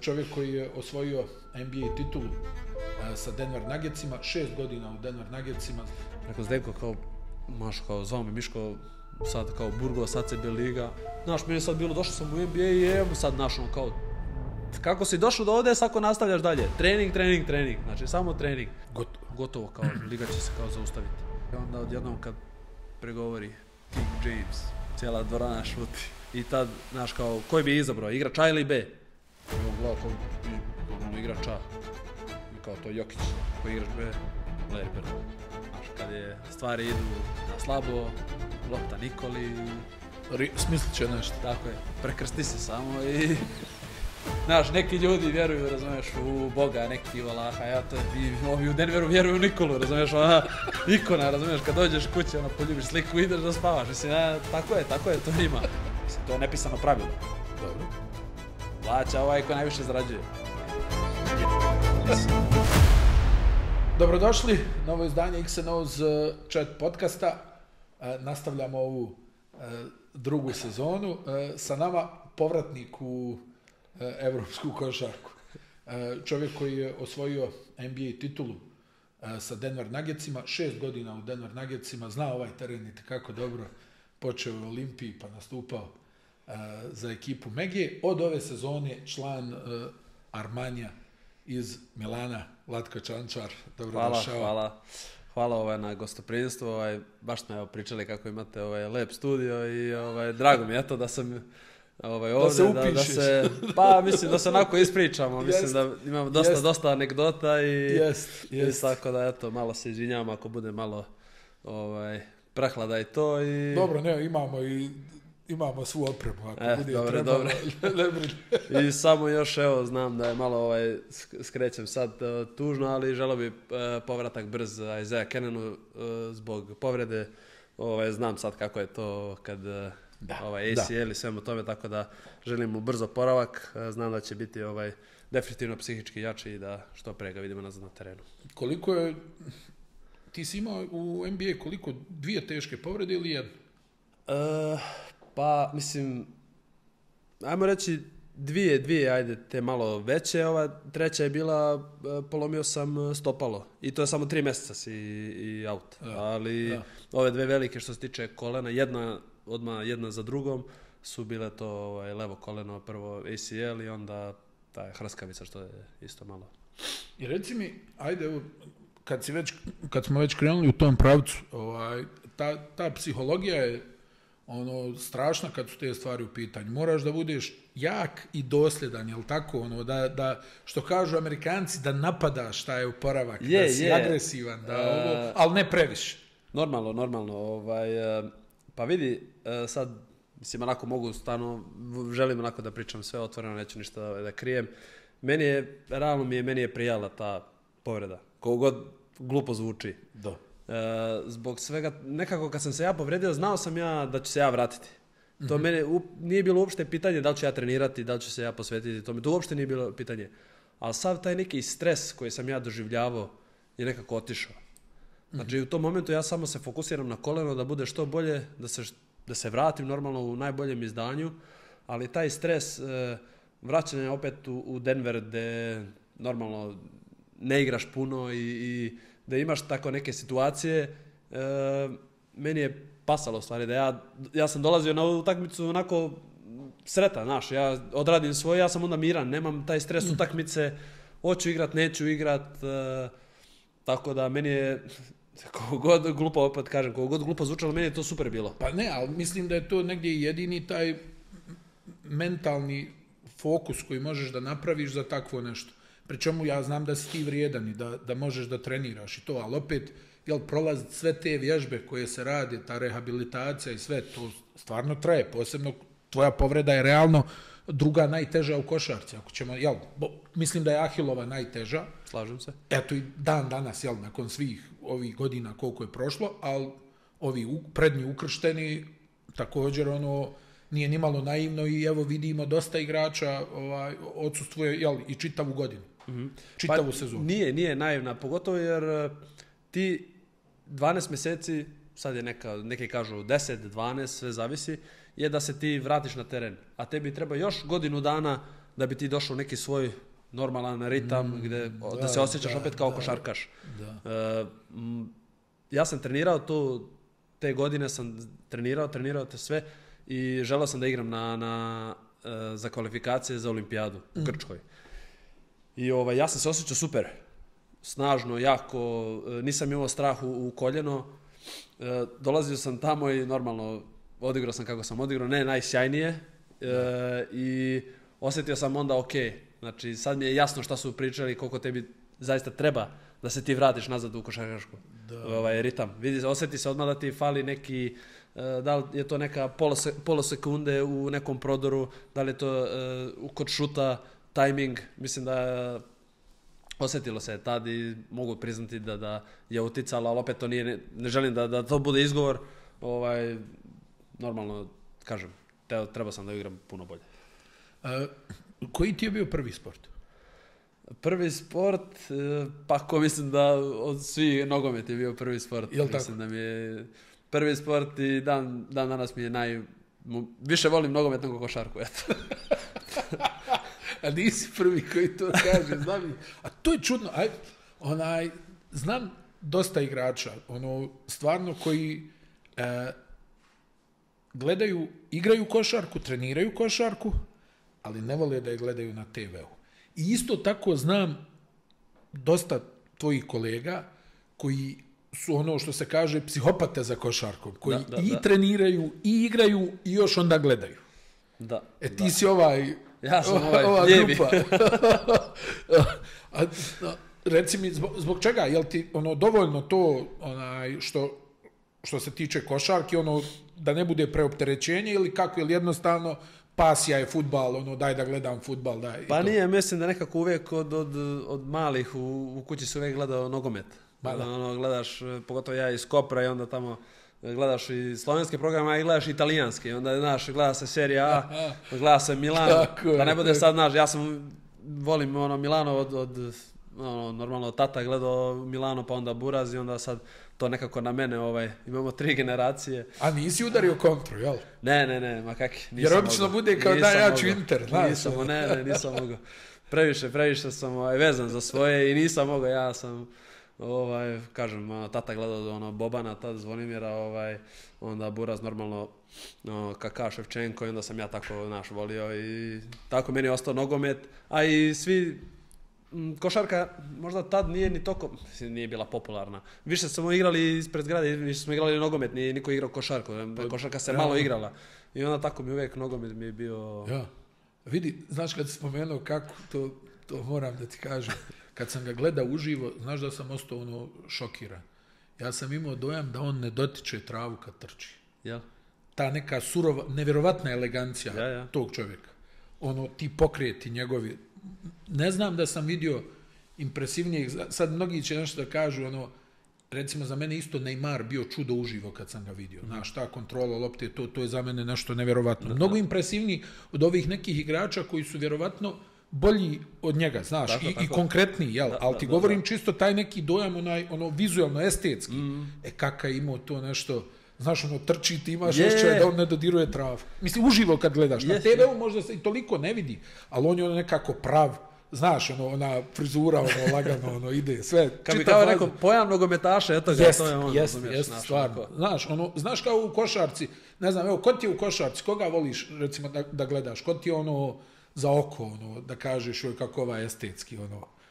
Čovjek koji je osvojio NBA titulu sa Denver Nuggetsima, 6 godina u Denver Nuggetsima. Rekao Zdenko kao, kao zvao me Miško, sad kao Burgo, sad se bi liga. Znaš, meni je sad bilo, došao sam u NBA i evo sad kao, kako si došao do ovdje, ako nastavljaš dalje. Trening, znači samo trening. Gotovo, kao liga će se kao zaustaviti. I onda odjednom kad pregovori King James, cijela dvorana šuti. I tad, znaš, kao, koji bi izabrao, igrač A ili B? I on gleda kao, igrač A. I kao, to je Jokić, koji igrač B, Larry Bird. Znaš, kad je stvari idu na slabo, lopta Nikoli. Smislit će nešto. Tako je, prekrsti se samo i... Znaš, neki ljudi vjeruju, razumiješ, u Boga, neki u Allaha, ovi u Denveru vjeruju u Nikolu, razumiješ, ona ikona, razumiješ, kad dođeš kući, ona poljubiš sliku i ideš da spavaš, mislim, tako je, to ima. Mislim, to je nepisano pravilo. Dobro. Plaća ovaj ko najviše zarađuje. Dobrodošli, novo izdanje XNO's chat podcasta. Nastavljamo ovu drugu sezonu. Sa nama povratnik u evropsku košarku. Čovjek koji je osvojio NBA titulu sa Denver Nuggetsima, 6 godina u Denver Nuggetsima, zna ovaj teren i kako dobro, počeo u Olimpiji pa nastupao za ekipu Megije. Od ove sezone član Armanija iz Milana, Vlatko Čančar. Dobrodošao. Hvala na gostoprimstvu. Baš smo pričali kako imate lep studio i drago mi je to da sam ovdje, mislim da se onako ispričamo, mislim da imamo dosta anegdota i tako da eto, malo se izvinjavam ako bude malo prehlada i to i... Dobro, ne, imamo svu opremu ako bude trebalo. I samo još, evo, znam da je malo skrećem sad tužno, ali želio bi povratak brz Isaiah Cannonu zbog povrede. Znam sad kako je to kad ACL i svemu tome, tako da želim mu brzo oporavak. Znam da će biti definitivno psihički jači i da što pre ga vidimo nazad na terenu. Koliko je, ti si imao u NBA koliko, 2 teške povrede ili jedna? Pa, mislim, ajmo reći dvije, ajde, te malo veće, ova treća je bila, polomio sam stopalo i to je samo 3 mjeseca si i out, ali ove 2 velike što se tiče kolena, jedna za drugom, su bile to levo koleno, prvo ACL i onda ta hrskavica što je isto malo. I reci mi, ajde, evo, kad smo već krenuli u tom pravcu, ta psihologija je strašna kad su te stvari u pitanju. Moraš da budeš jak i dosljedan, jel tako? Da što kažu Amerikanci, da napadaš taj oporavak, da si agresivan, ali ne previše. Normalno. Pa vidi, sad, mislim, onako mogu stvarno, želim onako da pričam sve otvoreno, neću ništa da krijem. Meni je prijala ta povreda, koliko god glupo zvuči. Da. Zbog svega, nekako kad sam se ja povredio, znao sam ja da ću se ja vratiti. To mene nije bilo uopšte pitanje da li ću ja trenirati, da li ću se ja posvetiti tome. To uopšte nije bilo pitanje. Ali sav taj neki stres koji sam ja doživljavao je nekako otišao. Znači u tom momentu ja samo se fokusiram na koleno da bude što bolje, da se vratim normalno u najboljem izdanju, ali taj stres vraćanja opet u Denver gde normalno ne igraš puno i da imaš tako neke situacije, meni je pasalo u stvari da ja sam dolazio na utakmicu onako sretan, znaš, ja odradim svoje, ja sam onda miran, nemam taj stres utakmice, hoću igrat, neću igrat, tako da meni je, koliko god glupo zvučalo, meni je to super bilo. Pa ne, ali mislim da je to negdje jedini taj mentalni fokus koji možeš da napraviš za takvo nešto. Pričemu ja znam da si ti vrijedan i da možeš da treniraš i to, ali opet, prolaziti sve te vježbe koje se rade, ta rehabilitacija i sve, to stvarno traje. Posebno tvoja povreda je realno druga najteža u košarci. Ako ćemo, mislim da je Ahilova najteža. Slažem se. Eto i dan danas, nakon svih ovih godina koliko je prošlo, ali ovi prednji ukršteni također nije nimalo naivno i evo vidimo dosta igrača odsustvuje i čitavu godinu. Čitavu sezonu. Nije naivna, pogotovo jer ti 12 mjeseci, sad je neki kažu 10, 12, sve zavisi, je da se ti vratiš na teren. A tebi treba još godinu dana da bi ti došao u neki svoj normalan ritam da se osjećaš opet kao košarkaš. Ja sam trenirao te godine sam trenirao te sve i želeo sam da igram za kvalifikacije za olimpijadu u Grčkoj. I ja sam se osjećao super, snažno, jako, nisam imao strah u koljeno. Dolazio sam tamo i normalno odigrao sam kako sam odigrao, ne najsjajnije i osjetio sam onda ok, znači sad mi je jasno šta su pričali, koliko tebi zaista treba da se ti vratiš nazad u košarkašku ritam. Osjeti se odmah da ti fali neki, da li je to neka pola sekunde u nekom prodoru, da li je to kod šuta, tajming, mislim da osjetilo se tad i mogu priznati da je uticalo, ali opet to nije, ne želim da to bude izgovor, normalno, kažem, trebao sam da igram puno bolje. Koji ti je bio prvi sport? Prvi sport, mislim da od svih nogomet je bio prvi sport. Jel' mislim da mi je prvi sport i dan danas mi je više volim nogomet nego košarku, eto. A nisi prvi koji to kaže, znam. A to je čudno. Znam dosta igrača, stvarno koji igraju košarku, treniraju košarku, ali ne vole da je gledaju na TV-u. I isto tako znam dosta tvojih kolega koji su što se kaže psihopate za košarkom, koji treniraju i igraju i još onda gledaju. Da. Ti si ja sam ova lijevi. grupa. Reci mi, zbog čega? Jel ti dovoljno to što se tiče košarki, da ne bude preopterećenje ili kako, ili jednostavno pasija je fudbal, daj da gledam fudbal. Pa nije, mislim da nekako uvijek od malih u kući se uvijek gledao nogomet. Gledaš, pogotovo ja iz Kopra i onda tamo gledaš i slovenske programe, a gledaš i italijanske. Onda, gleda se serija A, gleda se Milan. Da ne bude sad, ja volim Milano normalno od tata gledao Milano, pa onda Buraz i onda sad to nekako na mene, imamo 3 generacije. A nisi udario kontru, jel? Ne, ma kak, nisam. Jer obično bude kao ja ću Inter. Nisam mogao. Previše sam vezan za svoje i nisam mogao, ja sam kažem, tata gledao Bobana, tad Zvonimira, onda Buraz normalno Kaka, Ševčenko i onda sam ja tako volio i tako meni je ostao nogomet, a i svi košarka možda tad nije ni toliko, nije bila popularna. Više smo igrali ispred zgrade, više smo igrali nogomet, nije niko igrao košarku, košarka se malo igrala i onda tako mi uvijek nogomet mi je bio... Ja, vidi, znaš kad si spomenuo kako, to moram da ti kažem. Kad sam ga gledao uživo, znaš da sam ostao šokiran. Ja sam imao dojam da on ne dotiče travu kad trči. Ja. Ta neka surova, nevjerovatna elegancija tog čovjeka. Ti pokreti njegovi. Ne znam da sam vidio impresivnijih, sad mnogi će nešto da kažu, recimo za mene isto Neymar bio čudo uživo kad sam ga vidio. Znaš, ta kontrola lopte, to je za mene nešto nevjerovatno. Mnogo impresivniji od ovih nekih igrača koji su vjerovatno bolji od njega, znaš, i konkretniji, jel? Ali ti govorim čisto taj neki dojam, vizualno, estetski. Kaka je imao to nešto, znaš, trči, ti imaš osjećaj da on ne dodiruje travu. Mislim, uživo kad gledaš. Na TV-u možda se i toliko ne vidi, ali on je nekako prav, znaš, ona frizura, lagano, ide, sve. Kad bi kao neko pojam nogometaša, eto ga, to je on. Jest, stvarno. Znaš kao u košarci, ne znam, evo, ko ti je u košarci, koga voliš, recimo, da gledaš, ko ti je za oko, da kažeš kako ovaj estetski,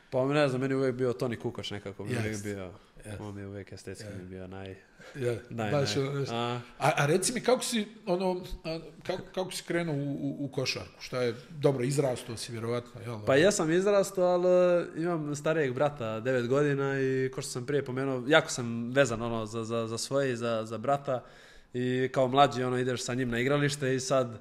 Pa ne znam, meni uvijek bio Toni Kukoč nekako, mi uvijek bio, on mi uvijek estetski mi bio naj... A reci mi, kako si krenuo u košarku? Šta je, dobro, izrastao si vjerovatno, jel? Pa ja sam izrastao, ali imam starijeg brata, 9 godina i ko što sam prije pomenuo, jako sam vezan za svoje i za brata i kao mlađi ideš sa njim na igralište i sad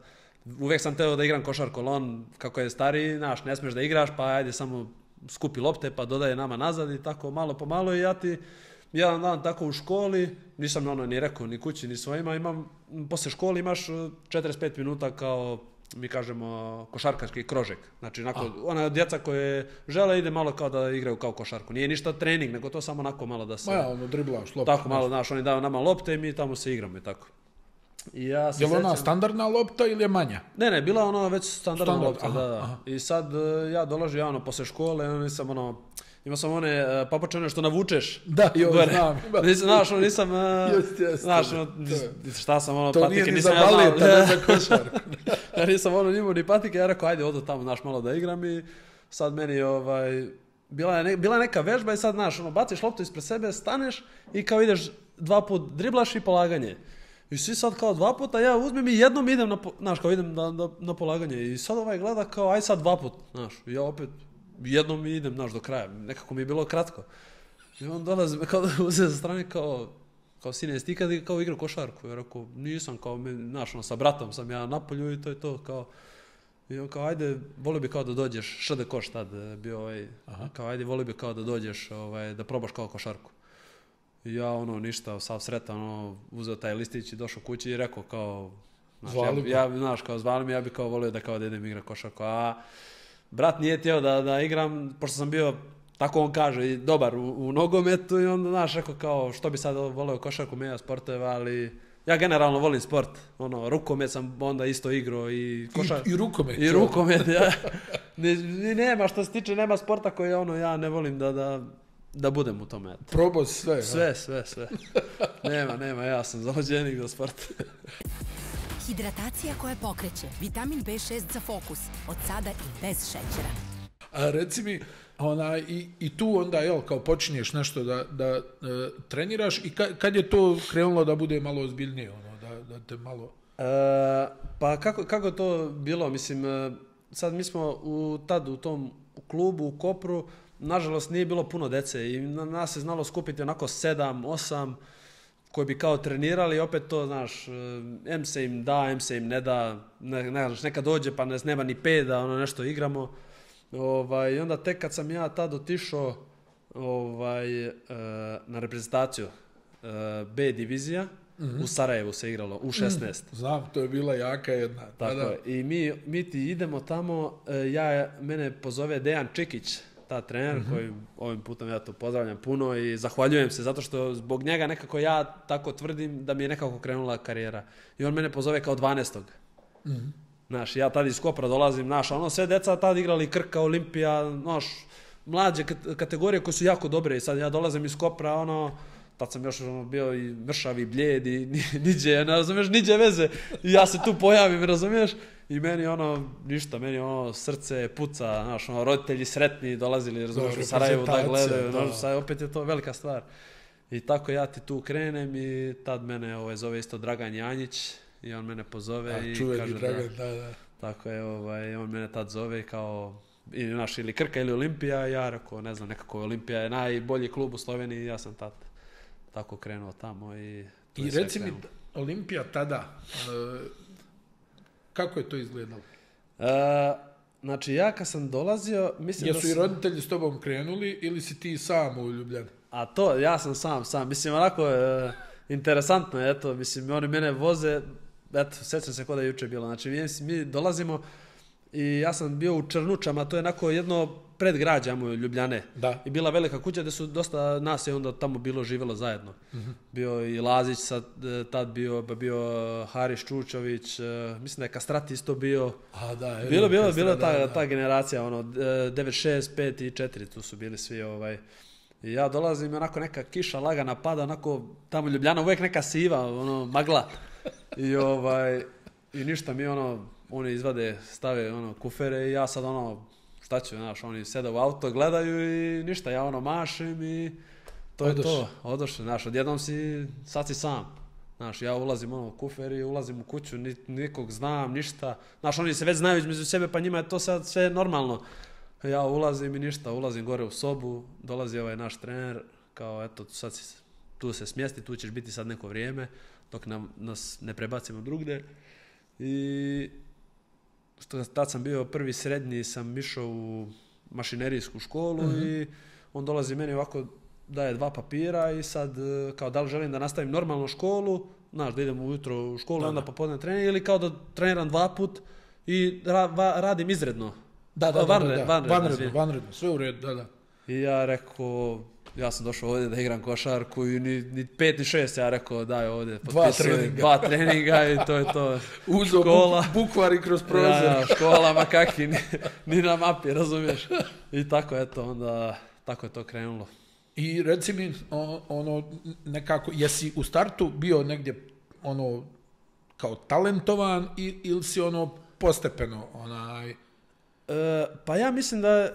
uvijek sam teo da igram košarku, ali on kako je stariji, znaš, ne smiješ da igraš, pa ajde samo skupi lopte pa dodaje nama nazad i tako malo po malo i ja ti jedan dan tako u školi, nisam ni rekao ni kući ni svojima, poslije škole imaš 45 minuta kao mi kažemo košarkaški krožek, znači ona djeca koje žele ide malo kao da igraju kao košarku, nije ništa trening, nego to samo onako malo da se... driblaš lopte. Tako malo, znaš, oni daju nama lopte i mi tamo se igramo i tako. I ja se Je li ona sjećam- standardna lopta ili je manja? Ne, bila je ono već standardna Standard, lopta, aha, da. aha. I sad ja dolazim, ja posle škole, imao sam one papučane što navučeš. Da, gore. znam. Nisam, Jeste, znaš, to- šta sam, To nije patike ni nisam za ja znao. balet, ne za košarku. Ja nisam imao ni patike, ja rekao, ajde, odo tamo, malo da igram i sad meni, bila je neka vežba i sad, baciš loptu ispred sebe, staneš i kao ideš 2 put driblaš i polaganje. I svi sad kao 2 puta, ja uzmem i jednom idem idem na polaganje. I sad gleda kao, aj sad 2 put, I ja opet jednom idem, do kraja. Nekako mi je bilo kratko. I on dolazi, kao da uzeo sa strane, kao sine, jesi ti kad kao igrao košarku? Ja rekao, nisam, kao, sa bratom sam ja napolju i to je to, kao. I on kao, ajde, volio bi kao da dođeš, Šede Koš tad bio kao, ajde, volio bi kao da dođeš, da probaš kao košarku. I ja ništa, sav sretan, uzeo taj listić i došao kući i rekao kao, zvali mi, ja bi kao volio da idem igra košarku, a brat nije htio da igram, pošto sam bio, tako on kaže, dobar u nogometu i onda, rekao kao, što bi sad volio košarku, menja sportove, ali ja generalno volim sport, rukomet sam onda isto igrao i košarku. I rukomet. I rukomet, ja. Nema, što se tiče, nema sporta koji ja ne volim da budem u tome. Probao sve. Sve. Nema, ja sam zalođenik za sport. Hidratacija koja pokreće, vitamin B6 za fokus, od sada i bez šećera. A reci mi, i tu onda, kao počinješ nešto da treniraš i kad je to krenulo da bude malo ozbiljnije, da te malo... Pa kako je to bilo, mislim, sad mi smo tad u tom klubu u Kopru, nažalost nije bilo puno dece i nas se znalo skupiti onako 7, 8 koji bi kao trenirali i opet to, em se im da, em se im ne da, neka dođe pa nema ni 5 da nešto igramo. I onda tek kad sam ja tad otišao na reprezentaciju B divizija, u Sarajevu se igralo, u 16. Znam, to je bila jaka jedna. Tako je. I mi ti idemo tamo, mene pozove Dejan Čikić, ta trener, koji ovim putem ja to pozdravljam puno i zahvaljujem se zato što zbog njega nekako ja tako tvrdim da mi je nekako krenula karijera. I on mene pozove kao 12. Ja tad iz Kopra dolazim, sve deca tad igrali Krka, Olimpija, mlađe kategorije koje su jako dobre i sad ja dolazim iz Kopra, tad sam još bio i mršav i blijed i niđe veze i ja se tu pojavim, razumiješ? I meni ništa, meni srce puca, roditelji sretni dolazili, razumiješ, u Sarajevu da gledaju, opet je to velika stvar. I tako ja ti tu krenem i tad mene zove isto Dragan Janjić i on mene pozove i kaže Dragan, da. Tako je, on mene tad zove kao ili Krka ili Olimpija, ja rekao, ne znam, nekako Olimpija je najbolji klub u Sloveniji i ja sam tad tako krenuo tamo i reci mi, Olimpija tada, kako je to izgledalo? Znači, ja kad sam dolazio, mislim Jesu i roditelji s tobom krenuli ili si ti sam u Ljubljani? A to, ja sam sam. Mislim, onako, interesantno je, eto, mislim, oni mene voze, eto, sjećam se k'o da je juče bilo. Znači, mi dolazimo i ja sam bio u Črnučama, to je onako jedno predgrađe u Ljubljane. Da. I bila velika kuća gdje su dosta nas je onda tamo bilo živjelo zajedno. Bio i Lazić, tad bio Haris Čučović, mislim da je Kastrati isto bio. A da, Bilo ta generacija, 9, 6, 5 i 4, tu su bili svi I ja dolazim, onako neka kiša lagana pada, onako tamo Ljubljana uvijek neka siva, magla. I ništa mi oni izvade, stave kufere i ja sad šta ću, oni sede u auto, gledaju i ništa, ja mašem i to je to. Odošli, odjednom sad si sam. Ja ulazim u kufer i ulazim u kuću, nikog znam, ništa. Oni se već znaju između sebe, pa njima je to sad sve normalno. Ja ulazim i ništa, ulazim gore u sobu, dolazi ovaj naš trener, kao eto, sad tu se smjesti, tu ćeš biti sad neko vrijeme, dok nas ne prebacimo drugdje. I tad sam bio prvi srednji, sam išao u mašinerijsku školu i on dolazi meni ovako, daje 2 papira i sad kao da li želim da nastavim normalnu školu, da idem ujutro u školu, onda popodne trening ili kao da treniram 2 put i radim izredno. Vanredno, sve u redu, da. I ja rekao, ja sam došao ovdje da igram košarku i ni 5 ni 6 ja rekao daj ovdje. 2 treninga i to je to. Uzo bukvari kroz prozor. Ja, škola ma kakvi, ni na mapi, razumiješ. I tako eto, onda tako je to krenulo. I reci mi, nekako, jesi u startu bio negdje, kao talentovan ili si postepeno, Pa ja mislim da,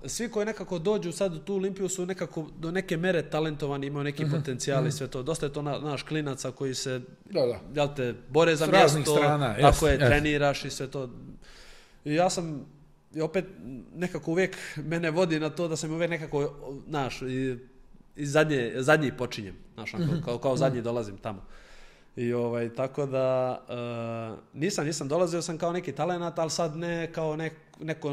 svi koji nekako dođu sad u tu Olimpiju su nekako do neke mere talentovani, imaju neki potencijal i sve to. Dosta je to naš klinaca koji se, jel te, bore za mjesto, strana, tako je, treniraš i sve to. I ja sam, i opet nekako uvijek mene vodi na to da sam uvijek nekako, i zadnji počinjem, kao zadnji dolazim tamo. I tako da nisam dolazio sam kao neki talenat, ali sad ne kao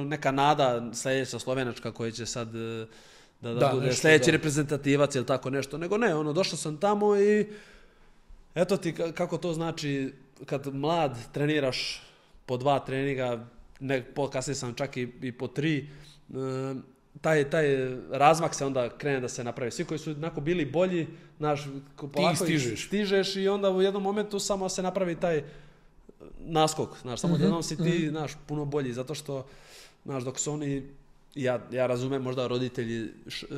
neka nada sljedeća slovenačka koja će sad da bude sljedeći reprezentativac ili tako nešto, nego ne, došao sam tamo i eto ti kako to znači kad mlad treniraš po 2 treninga, kasnije sam čak i po 3, taj razmak se onda krene da se napravi. Svi koji su onako bili bolji, polako stižeš i onda u jednom momentu samo se napravi taj naskok, samo jednom si ti, puno bolji, zato što, dok su oni, ja razumem, možda roditelji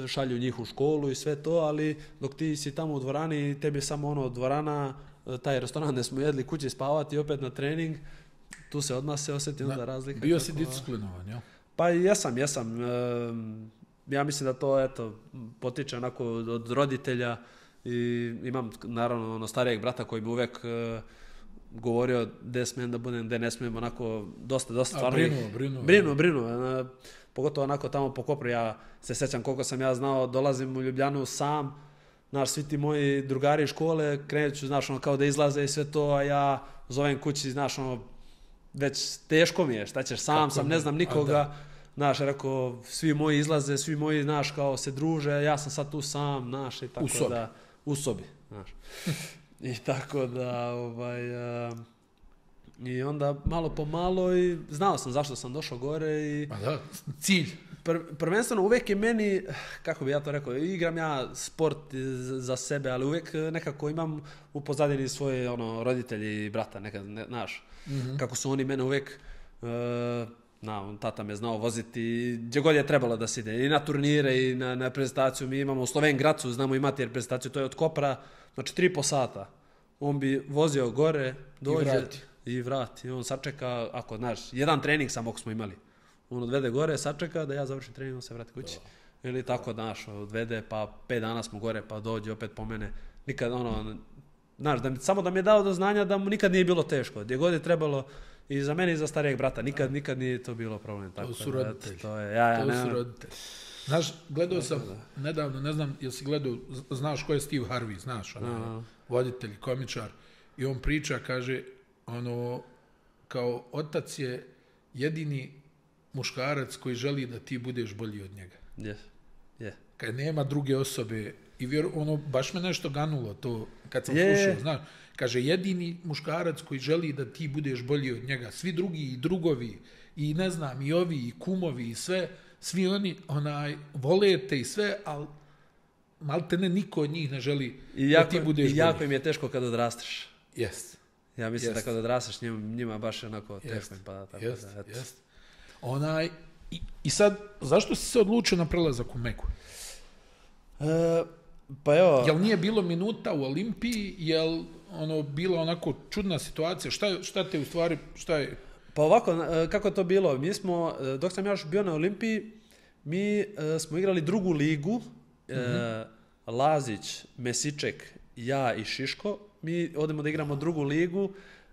šalju njih u školu i sve to, ali dok ti si tamo u dvorani, tebi samo dvorana, taj restoran gdje smo jedli, kući spavati, opet na trening, tu se odmah se osjeti onda razlika. Bio si disciplinovan, jel? Pa jesam. Ja mislim da to potiče onako od roditelja i imam naravno starijeg brata koji bi uvijek govorio gdje smijem da budem, gdje ne smijem, onako dosta stvarno. Brinu. Pogotovo onako tamo po Kopru, ja se sjećam koliko sam ja znao, dolazim u Ljubljanu sam, svi ti moji drugari iz škole krenuću, kao da izlaze i sve to, a ja zovem kući, već teško mi je, šta ćeš, sam sam, ne znam nikoga, rekao, svi moji izlaze, svi moji, kao se druže, ja sam sad tu sam, i tako u sobi, I tako da, i onda malo po malo i znao sam zašto sam došao gore i... Pa da, cilj. Prvenstveno uvijek je meni, kako bi ja to rekao, igram ja sport za sebe, ali uvijek nekako imam u pozadini svoje roditelji i brata, nekad, kako su oni mene uvijek, tata me znao voziti gdje god je trebalo da se ide, i na turnire i na prezentaciju. Mi imamo u Slovengracu, znamo imati reprezentaciju, to je od Kopra, 3,5 sata. On bi vozio gore, dođe i vrati. On sačeka, jedan trening samo ako smo imali. On odvede gore, sačeka da ja završim trening, on se vrati kući. Ili tako, odvede, pa 5 dana smo gore, pa dođe opet po mene. Nikad, samo da mi je dao do znanja da mu nikad nije bilo teško. Gdje god je trebalo, i za mene i za starijeg brata, nikad nije to bilo problem. To su roditelji. To su roditelji. Znaš, gledao sam nedavno, ne znam, jel si gledao, znaš ko je Steve Harvey, znaš, voditelj, komičar, i on priča, kaže, kao otac je jedini muškarac koji želi da ti budeš bolji od njega. Kad nema druge osobe, i baš me nešto ganulo to kad sam slušao, znaš, kaže, jedini muškarac koji želi da ti budeš bolji od njega, svi drugi i drugovi, i ne znam, i ovi, i kumovi, i sve, svi oni, vole te i sve, ali maltene niko od njih ne želi da ti budeš bolji. I jako im je teško kad odrasteš. Jest. Ja mislim da kad odrasteš njima baš onako teško im pada. Jest. I sad, zašto si se odlučio na prelazak u Meku? Pa evo... Jel nije bilo minuta u Olimpiji, jel bila onako čudna situacija, šta te u stvari, šta je? Pa ovako, kako je to bilo, mi smo, dok sam još bio na Olimpiji, mi smo igrali drugu ligu, Lazić, Mesiček, ja i Šiško, mi odemo da igramo drugu ligu,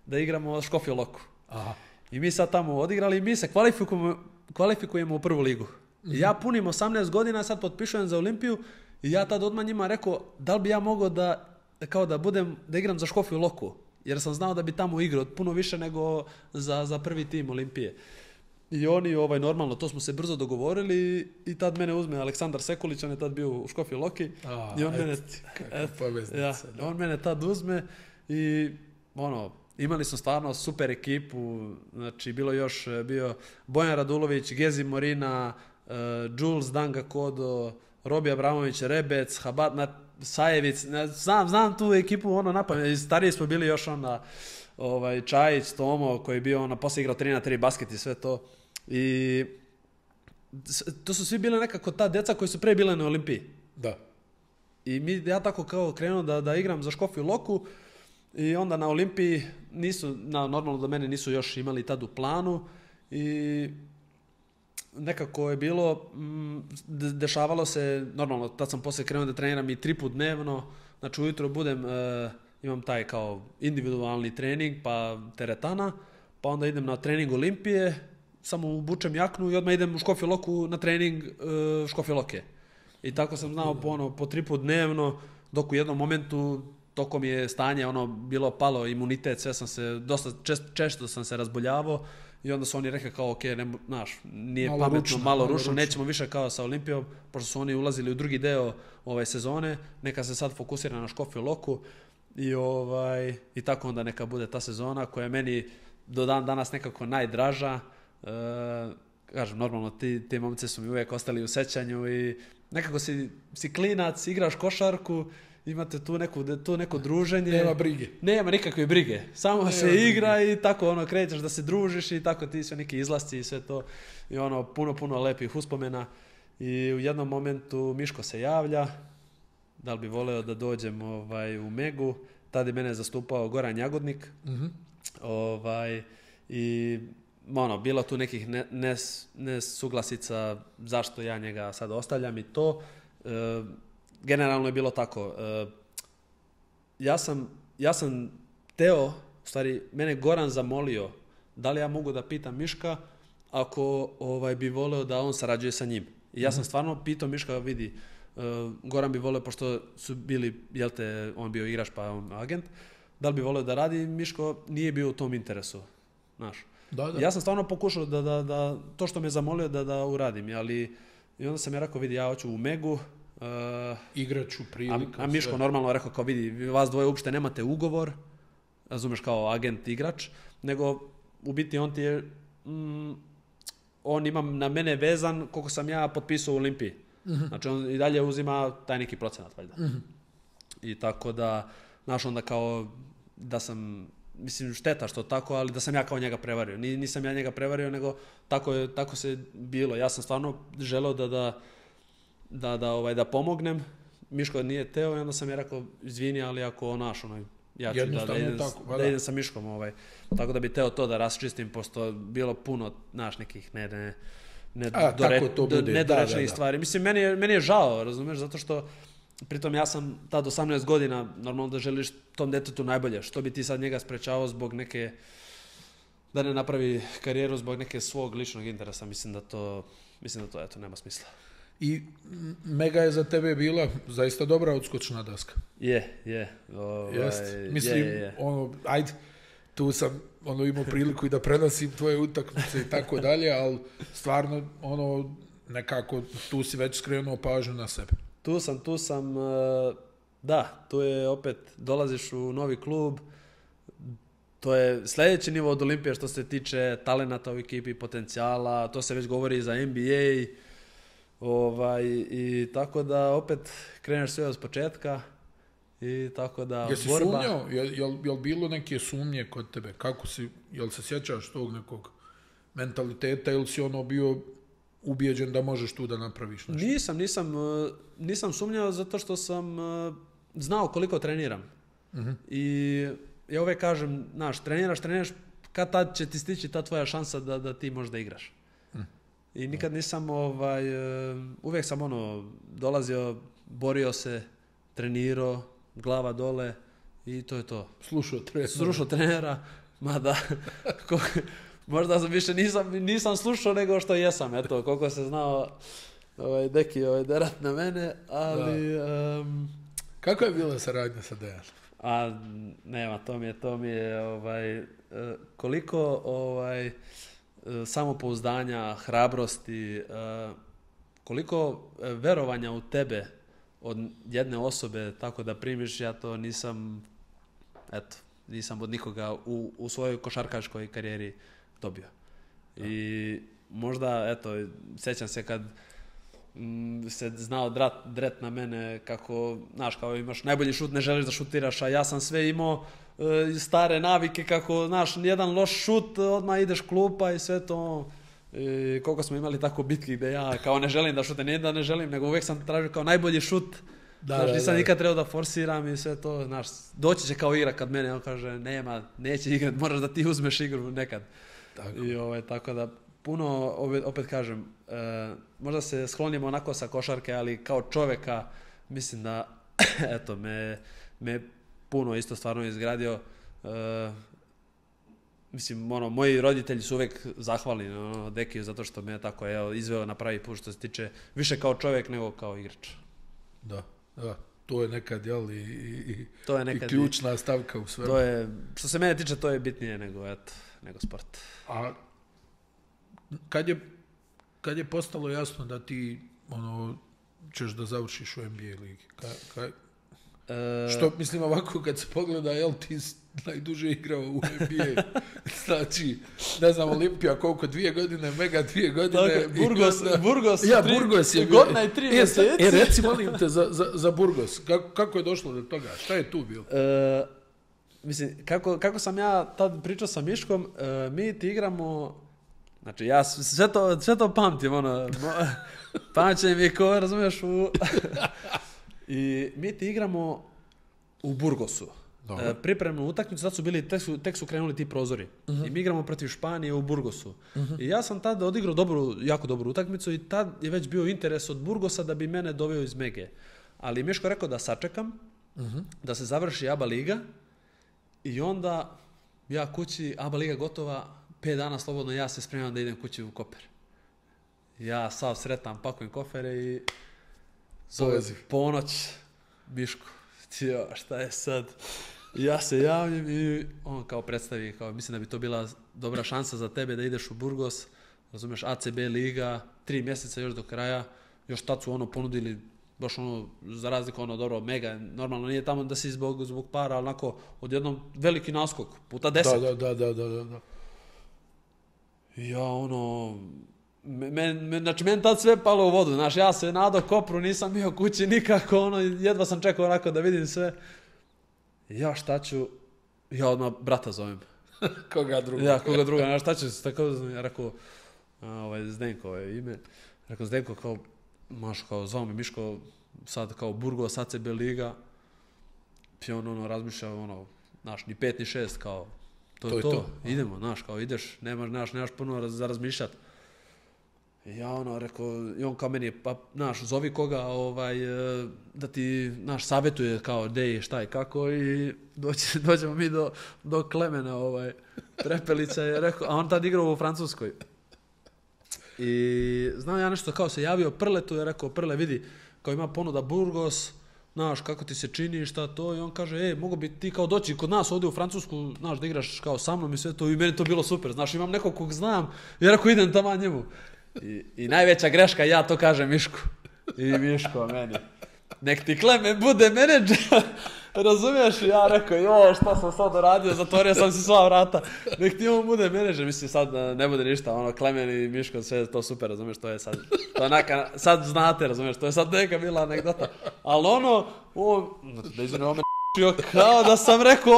da igramo Škofju Loku. Aha. I mi sad tamo odigrali i mi se kvalifikujemo u prvu ligu. Ja punim 18 godina, sad potpisujem za Olimpiju i ja tad odmah njima rekao da li bi ja mogao da igram za Škofju Loku, jer sam znao da bi tamo igrao puno više nego za prvi tim Olimpije. I oni, normalno, to smo se brzo dogovorili i tad mene uzme Aleksandar Sekulić, on je tad bio u Škofji Loki. I on mene tad uzme i imali smo stvarno super ekipu, znači bio Bojan Radulović, Gezi Morina, Jules Danga Kodo, Robi Abramović, Rebec, Habat, Sajevic, znam tu ekipu ono napamet, stariji smo bili još onda Čajić, Tomo koji je bio ono, poslije igrao 3-3 basket i sve to i to su svi bile nekako ta deca koji su pre bile na Olimpiji. Da. I ja tako kao krenuo da igram za Škofju Loku i onda na Olimpiji normalno da mene nisu još imali tad u planu i nekako je bilo, dešavalo se, normalno, tad sam poslije krenuo da treniram i 3 put dnevno, znači ujutro budem, imam taj kao individualni trening, pa teretana, pa onda idem na trening Olimpije, samo obučem jaknu i odmah idem u Škofju Loku na trening Škofje Loke. I tako sam znao po 3 put dnevno, dok u jednom momentu tokom je stanje bilo palo, imunitet, sve sam se, dosta često sam se razboljavao i onda su oni rekli kao ok, nije malo pametno, malo ručno, nećemo više kao sa Olimpijom, pošto su oni ulazili u drugi deo ove sezone, neka se sad fokusira na Škofju Loku i tako onda neka bude ta sezona koja je meni do dan danas nekako najdraža. Kažem, normalno ti momci su mi uvijek ostali u sećanju i nekako si klinac, igraš košarku, imate tu neko druženje. Nema brige. Nema nikakve brige. Samo se igra i tako krećeš da se družiš i tako ti sve neki izlasci i sve to. I puno lepih uspomena. I u jednom momentu Miško se javlja. Da li bi voleo da dođem u Megu. Tada je mene zastupao Goran Jagodnik. Mm-hmm. I bilo tu nekih nesuglasica zašto ja njega sad ostavljam i to. Generalno je bilo tako. Ja sam teo, u stvari, mene Goran zamolio da li ja mogu da pitam Miška ako bi voleo da on sarađuje sa njim. I ja sam stvarno pitao Miška, vidi, Goran bi voleo, pošto su bili, on bio igrač pa on agent, da li bi voleo da radi, Miško nije bio u tom interesu. Znaš. Da. Ja sam stvarno pokušao da to što me zamolio da uradim, ali i onda sam ja rekao, vidi, ja hoću u Megu, igraću prilika. A Miško normalno rekao kao vidi, vas dvoje uopšte nemate ugovor, razumeš, kao agent igrač, nego u biti on ti je, on ima na mene vezan koliko sam ja potpisao u Olimpiji. Mm-hmm. Znači on i dalje uzima taj neki procenat valjda. Mm-hmm. I tako da, znaš, onda kao da sam, mislim šteta što tako, ali da sam ja kao njega prevario. Nisam ja njega prevario, nego tako se bilo. Ja sam stvarno želeo da pomognem. Miško nije teo i onda sam je rekao, izvini, ali ako ja ću da idem sa Miškom. Tako da bi teo to da raščistim, pošto bilo puno nekih nedorečenih stvari. Mislim, meni je žao, razumeš, zato što pritom ja sam tad 18 godina, normalno da želiš tom detetu najbolje. Što bi ti sad njega sprečavao zbog neke, da ne napravi karijeru zbog neke svog ličnog interesa. Mislim da to eto, nema smisla. I Mega je za tebe bila zaista dobra odskočna daska. Je. Mislim, ajde, tu sam imao priliku i da prenosim tvoje utakmice i tako dalje, ali stvarno nekako tu si već skrenuo pažnju na sebe. Tu sam, da, tu je opet, dolaziš u novi klub, to je sljedeći nivo od Olimpije što se tiče talenata u ekipi, potencijala, to se već govori za NBA, i tako da opet kreneš sve od početka i tako da jesi borba... Jesi sumnjao? Jel bilo neke sumnje kod tebe? Kako si, jel se sjećaš tog nekog mentaliteta ili si bio ubijeđen da možeš tu da napraviš nešto? Nisam sumnjao zato što sam znao koliko treniram. Uh-huh. I ja uvijek kažem, treniraš, kad tad će ti stići ta tvoja šansa da ti možda igraš. I nikad nisam, uvijek sam dolazio, borio se, trenirao, glava dole i to je to. Slušao trenera, mada možda sam više nisam slušao nego što jesam, eto, koliko se znao Deki derat na mene, ali... Kako je bila saradnja sa Dejanom? Nema, to mi je koliko samopouzdanja, hrabrosti, koliko verovanja u tebe od jedne osobe, tako da primiš, ja to nisam od nikoga u svojoj košarkaškoj karijeri dobio. I možda, sjećam se kad se znao dret na mene kako, znaš, kao imaš najbolji šut, ne želiš da šutiraš, a ja sam sve imao stare navike kako, znaš, jedan loš šut, odmah ideš klupa i sve to. I koliko smo imali tako bitki gde ja kao ne želim da šutim, nije da ne želim, nego uvijek sam tražio kao najbolji šut. Znaš, nisam nikad trebao da forsiram i sve to, znaš, doći će kao igra kad mene, on kaže, neće igrat, moraš da ti uzmeš igru nekad. Tako. I tako da, puno, opet kažem, možda se sklonimo onako sa košarke, ali kao čoveka, mislim da, eto, me puno isto stvarno izgradio. Mislim, moji roditelji su uvijek zahvalni Dekiju zato što me tako izveo na pravi put što se tiče više kao čovjek nego kao igrač. Da, to je nekad, i ključna stavka u svemu. To je, što se mene tiče, to je bitnije nego sport. A kad je postalo jasno da ti ćeš da završiš u NBA ligi? Što, mislim, ovako kad se pogleda, ti najduže igrao u NBA. Znači, ne znam, Olimpija koliko, 2 godine, Mega 2 godine. Burgos je godina i 3 mjeseci. Reci, molim te, za Burgos. Kako je došlo do toga? Šta je tu bilo? Mislim, kako sam ja tad pričao sa Miškom, mi ti igramo, znači ja sve to pamtim, pamćenje mi ko, razumiješ, i mi ti igramo u Burgosu. Pripremnu utakmicu, sad su bili, tek su krenuli ti prozori. I mi igramo protiv Španije u Burgosu. I ja sam tad odigrao jako dobru utakmicu i tad je već bio interes od Burgosa da bi mene doveo iz Mege. Ali Miško rekao da sačekam, da se završi ABA liga i onda ja kući, ABA liga gotova, 5 dana slobodno, ja se spremam da idem kući u Koper. Ja sav sretan, pakujem kofere i ponoć, Miško, šta je sad? Ja se javljam i on kao predstavi, kao mislim da bi to bila dobra šansa za tebe da ideš u Burgos, razumeš, ACB liga, 3 mjeseca još do kraja, još tad su ponudili, baš za razliku dobro, Mega, normalno nije tamo da si zbog para, ali onako odjednom veliki naskok, puta 10. Da. Ja znači meni tad sve palo u vodu, znaš, ja se nadao Kopru, nisam bio kući nikako, jedva sam čekao onako da vidim sve. Ja šta ću, ja odmah brata zovem. Koga druga? Ja, koga druga, znaš, šta ću, tako, ja rekao, Zdenko je ime, rekao Zdenko kao, kao zvao mi Miško, sad kao Burgos, ACB liga, i on razmišlja, znaš, ni 5 ni 6, kao, to je to. Idemo, znaš, kao ideš, nemaš puno za razmišljati. Ja rekao, i on kao meni, pa, znaš, zovi koga, da ti, znaš, savjetuje kao gdje i šta i kako i dođemo mi do Klemena, Prepelica je rekao, a on tad igrao u Francuskoj. I znam ja nešto kao se javio Prletu, je rekao, Prle vidi, kao ima ponuda Burgos, znaš, kako ti se čini, šta to, i on kaže, mogu bi ti kao doći kod nas ovdje u Francusku, znaš, da igraš kao sa mnom i sve to, i meni to bilo super, znaš, imam nekog kog znam, i rekao, idem tamo njemu. I najveća greška, ja to kažem Mišku. I Miško meni. Nek ti Klemen bude menadžer. Razumiješ? Ja rekao, šta sam sad uradio, zatvorio sam si sva vrata. Nek ti on bude menadžer. Mislim, sad ne bude ništa. Klemen i Miško, sve to super, razumiješ? To je sad, sad znate, razumiješ? To je sad neka bila anegdota. Ali da izvijem, kao da sam rekao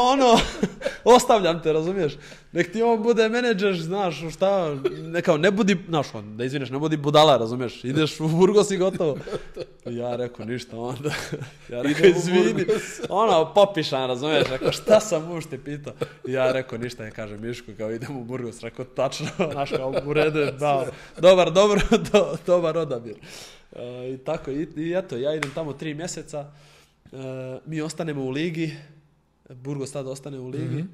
ostavljam te, razumiješ? Nek ti on bude menadžer, znaš, šta, ne budi, znaš, da izvineš, ne budi budala, razumiješ? Ideš u Burgos i gotovo. Ja rekao, ništa, onda, ja rekao, izvini, popišan, razumiješ? Rekao, šta sam ušte pitao? Ja rekao, ništa, ne kaže Miško, kao idem u Burgos, rekao, tačno, znaš, kao u redu, dobar odabir. I tako, i eto, ja idem tamo 3 mjeseca. Mi ostanemo u ligi, Burgos tada ostane u ligi.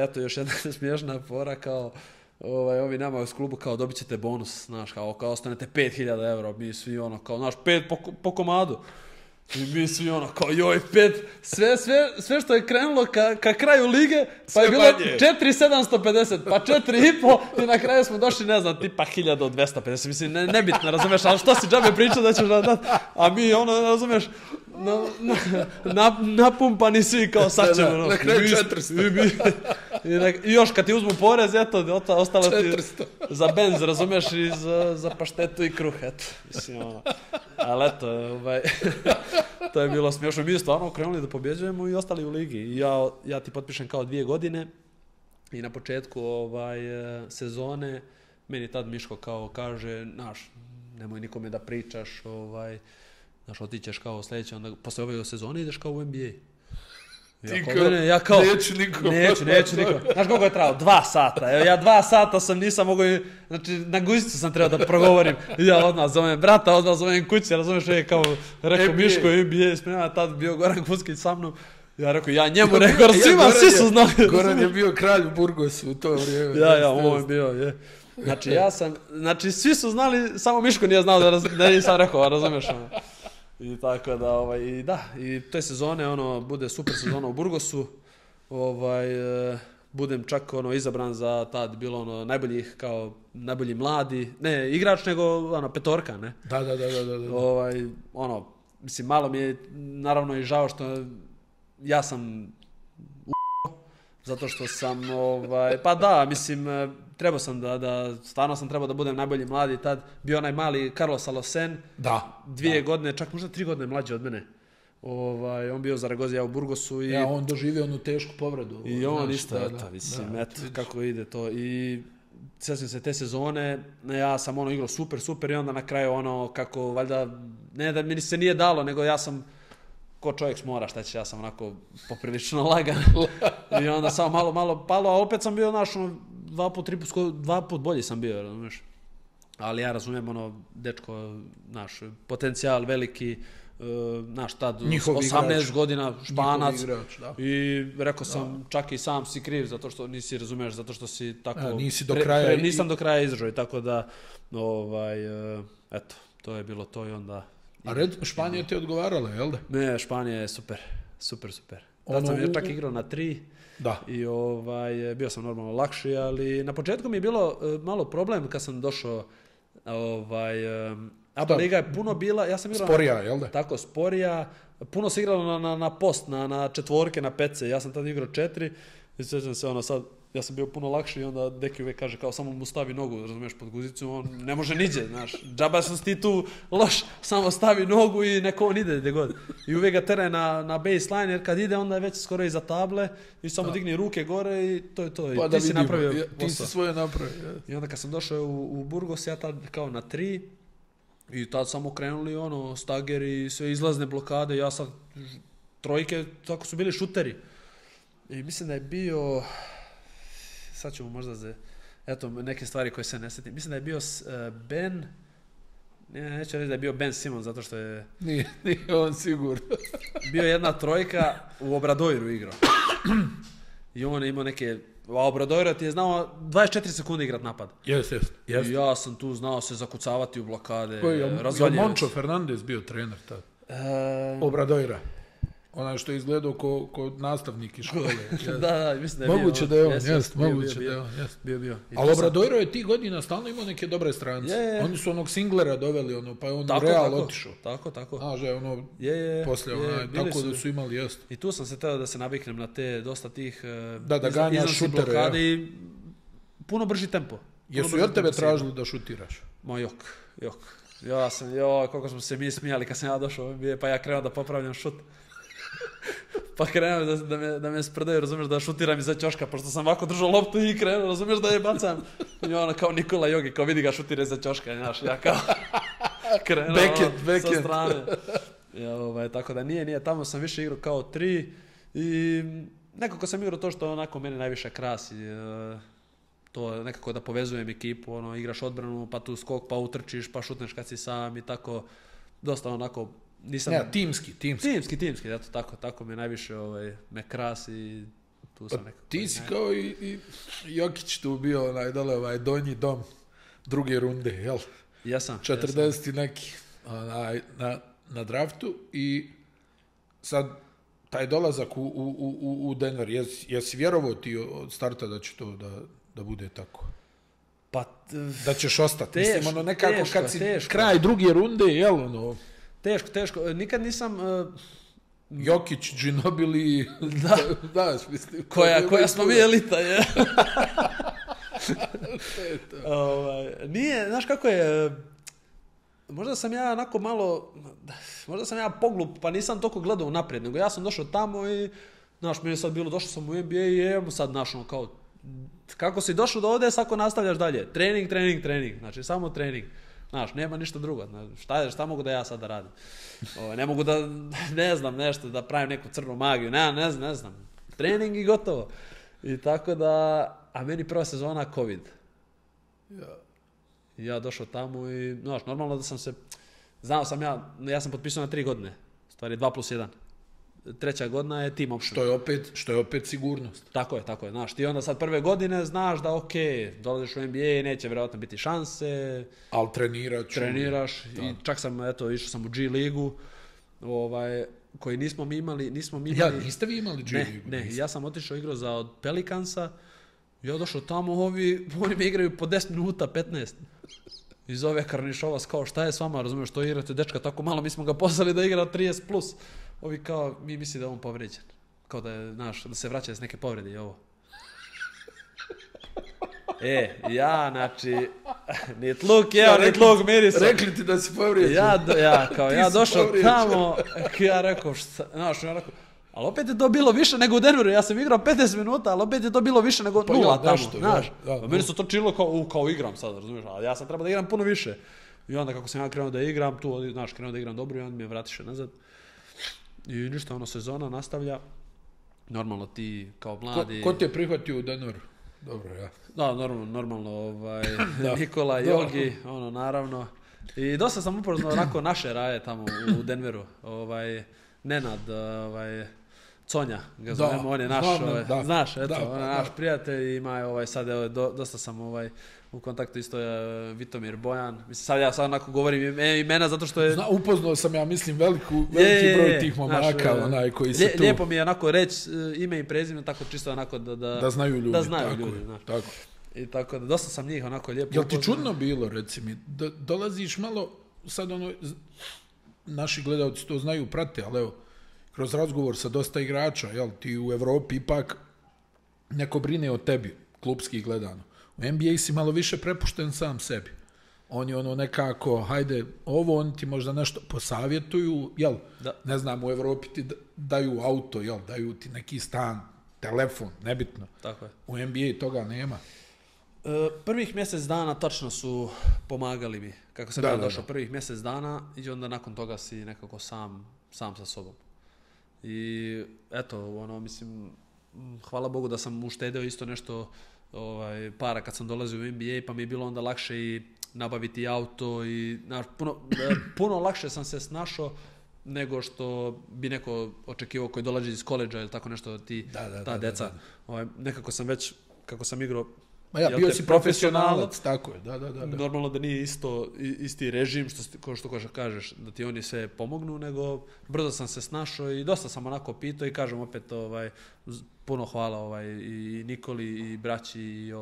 Eto, još jedna smiješna fora, kao ovi nama iz klubu, kao dobit ćete bonus, znaš, kao ostanete 5.000 eura, mi svi kao, znaš, 5 po komadu. I mi svi kao joj, 5, sve što je krenulo ka kraju lige, pa je bilo 4.750, pa 4.500 i na kraju smo došli, ne znam, tipa 1.250, mislim, nebitno, razumeš, ali što si džabe pričao da ćeš da dati, a mi, razumeš, napumpani svi kao sad ćemo, na kraju 400. I još kad ti uzmu porez, eto, ostalo ti 400. za benz, razumeš, i za paštetu i kruh, eto. Mislim, ono. Ali eto, to je bilo smiješno. Mi stvarno krenuli da pobjeđujemo i ostali u ligi. I ja ti potpišem kao 2 godine i na početku sezone meni tad Miško kao kaže, nemoj nikome da pričaš, otićeš kao sljedeće, onda posle ove sezone ideš kao u NBA. Neću nikom. Znaš koliko je trajalo? 2 sata. Evo, ja 2 sata nisam mogao, znači na guzicu sam trebao da progovorim. Ja odmah zovem brata, odmah zovem kući, razumiješ, je kao rekao Miško NBA, spremljena, tad bio Goran Kuskić sa mnom. Ja rekao, ja njemu rekao, svi su znali. Goran je bio kralj u Burgosu u to vrijeme. On je bio, je. Znači, svi su znali, samo Miško nije znao da nisam rekao, razumiješ. I tako da, i te sezone, bude super sezona u Burgosu, budem čak, izabran za tad bilo, najbolji mladi, ne igrač, nego, petorka, ne? Da. Mislim, malo mi je, naravno, i žao što ja sam zato što sam, pa da, mislim, trebao sam stvarno sam trebao da budem najbolji mladi tad, bio onaj mali Carlos Alosen, 2 godine, čak možda 3 godine mlađi od mene. On bio Zaragozija u Burgosu i... on doživio onu tešku povredu. I on isto, kako ide to. I sjećam se te sezone, ja sam igrao super i onda na kraju kako, valjda, ne da mi se nije dalo, nego ja sam ko čovjek smora, šta će, ja sam onako poprilično lagan. I onda samo malo palo, a opet sam bio, 2 put bolji sam bio, razumiješ. Ali ja razumijem, dečko, potencijal veliki, tad, 18 godina, Španac. I rekao sam, čak i sam si kriv, zato što nisi razumiješ, zato što si tako... Nisi do kraja... Nisam do kraja izdržao, tako da, eto, to je bilo to i onda... A recimo Španija ti je odgovarala, jel da? Ne, Španija je super. Tad sam je čak igrao na 3 i bio sam normalno lakši, ali na početku mi je bilo malo problem kad sam došao, ABA liga je puno bila, ja sam igrao... Sporija, jel da? Tako, sporija, puno se igralo na post, na četvorke, na pece, ja sam tad igrao 4 i sjećam se sad, ja sam bio puno lakši i onda deki uvijek kaže kao samo mu stavi nogu, razumiješ, pod guzicu, on ne može niđe, znaš, džaba sam ti tu loš, samo stavi nogu i neko on ide gdje god. I uvijek ga tere na baseline, jer kad ide onda je već skoro iza table i samo digni ruke gore i to je to. I pa ti si napravio posao. Ti si svoje napravio. I onda kad sam došao u Burgos, ja tad kao na 3 i tad samo krenuli stager i sve izlazne blokade, ja sad trojke, tako su bili šuteri. I mislim da je bio... Sad ćemo možda eto, neke stvari koje se ne sjetim. Mislim da je bio Ben, neću reći da je bio Ben Simon, zato što je... Nije on sigurno. Bio jedna trojka u Obradoiru igrao. I on je imao neke... A Obradoiro ti je znao 24 sekunde igrat napad. Jest. I ja sam tu znao se zakucavati u blokade. Je Moncho Fernandez bio trener tad? Obradoira. Onaj što je izgledao ko nastavnik iz škole. Da, mislim da je bio. Moguće da je on, moguće da je on. Bio. Ali Obradoiro je tih godina stalno imao neke dobre strance. Oni su onog Singlera doveli, pa je on u Real otišao. Tako. Znaš, poslije, tako da su imali, jest. I tu sam se teo da se naviknem na te, dosta tih da ganjaš šutere, i puno brži tempo. Jesu i od tebe tražili da šutiraš? Ma jok. Koliko smo se mi smijali kad sam ja došao, pa ja krenuo da popravljam šut. Pa krenuo da me sprdaju, razumiješ, da šutiram iza ćoška, pošto sam ovako držao loptu i krenuo, razumiješ, da je bacam. I kao Nikola Jogi, kao vidi ga šutira iza ćoška, znaš, ja kao krenuo sa strane. Tako da nije, tamo sam više igrao kao 3 i nekako sam igrao to što onako mene najviše krasi. To nekako da povezujem ekipu, igraš odbranu, pa tu skok, pa utrčiš, pa šutneš kad si sam i tako, dosta onako... Timski, eto, tako me najviše me krasi i tu sam nekako... Ti si kao i Jokić tu bio dole donji dom druge runde, jel? Jesam. 40 neki na draftu i sad taj dolazak u Denver, jesi vjerovao ti od starta da će to da bude tako? Pa... Da ćeš ostati. Mislim, nekako kad si kraj druge runde, jel, Teško. Nikad nisam... Jokić, Ginobili, da, mislim. Koja smo mi elita, je. To je to. Nije, znaš kako je, možda sam ja onako malo, možda sam ja poglup, pa nisam toliko gledao naprijed, nego ja sam došao tamo i, znaš, meni je sad bilo, došao sam u NBA i evo sad, znaš, kao, kako si došao do ovdje, svako nastavljaš dalje. Trening, znači samo trening. Znaš, nema ništa drugo. Šta mogu da ja sad da radim? Ne mogu da, ne znam, nešto, da pravim neku crnu magiju, ne znam. Trening i gotovo. I tako da, a meni prva sezona COVID. Ja došao tamo i, znaš, normalno da sam se, znao sam ja sam potpisao na 3 godine. Stvari 2+1. 3. godina je team option. Što je opet sigurnost. Tako je, znaš, ti onda sad prve godine znaš da dolaziš u NBA, neće vjerojatno biti šanse. Ali treniraš. Da. I čak sam, išao sam u G ligu, koji nismo mi imali. Ja, niste vi imali G ligu? Ne, ja sam otišao igrao od Pelicansa, ja došao tamo, oni mi igraju po 10 minuta, 15. I zove Karnišovas kao, šta je s vama, razumiješ, što igrate dečka tako malo, mi smo ga poslali da igra 30+. Ovi kao, mi misli da je on povređen. Kao da je, znaš, da se vraća s neke povrede i ovo. Ja, znači, nit luk jeo, nit luk mirisao. Rekli ti da si povrijeđen. Ja došao tamo, ja rekao, znaš, ja rekao, ali opet je to bilo više nego u Denveru, ja sam igrao 15 minuta, ali opet je to bilo više nego 0 tamo, znaš. Meni se to čilo kao igram sad, razumiješ, ali ja sam trebao da igram puno više. I onda kako sam ja krenuo da igram, krenuo da igram dobro i onda mi je vratiše nazad. I ništa, sezona nastavlja. Normalno ti kao mladi... Ko te je prihvatio u Denveru? Dobro, ja. Da, normalno, Nikola, Jogi, naravno. I dosta sam upoznao onako naše raje tamo u Denveru. Nenad, Conja, ga zovemo, on je naš, znaš, on je naš prijatelj i ima sad, dosta sam u kontaktu isto je Vitomir Bojan. Mislim, sad onako govorim imena zato što je... Upoznao sam, ja mislim, veliki broj tih momaka, koji se tu... Lijepo mi je onako reći ime i prezime, tako čisto onako da znaju ljudi. Tako. I tako da dosta sam njih onako lijepo upoznao. Jel ti čudno bilo, reci mi, dolaziš malo, sad naši gledalci to znaju, prate, ali evo, kroz razgovor sa dosta igrača, jel, ti u Evropi ipak neko brine o tebi, klupski gledano. U NBA si malo više prepušten sam sebi. Oni nekako, hajde, oni ti možda nešto posavjetuju, jel, ne znam, u Evropi ti daju auto, jel, daju ti neki stan, telefon, nebitno. Tako je. U NBA toga nema. Prvih mjesec dana točno su pomagali mi, kako sam ja došao, prvih mjesec dana i onda nakon toga si nekako sam sa sobom. I eto, mislim, hvala Bogu da sam uštedeo isto nešto para kad sam dolazio u NBA, pa mi je bilo onda lakše i nabaviti auto i puno lakše sam se snašao nego što bi neko očekivao koji dolazi iz koledža ili tako nešto, ta deca. Nekako sam već, kako sam igrao, bio si profesionalac, tako je, da. Normalno da nije isti režim, što kažeš, da ti oni sve pomognu, nego brzo sam se snašao i dosta sam onako pitao i kažem opet, puno hvala i Nikoli i braći i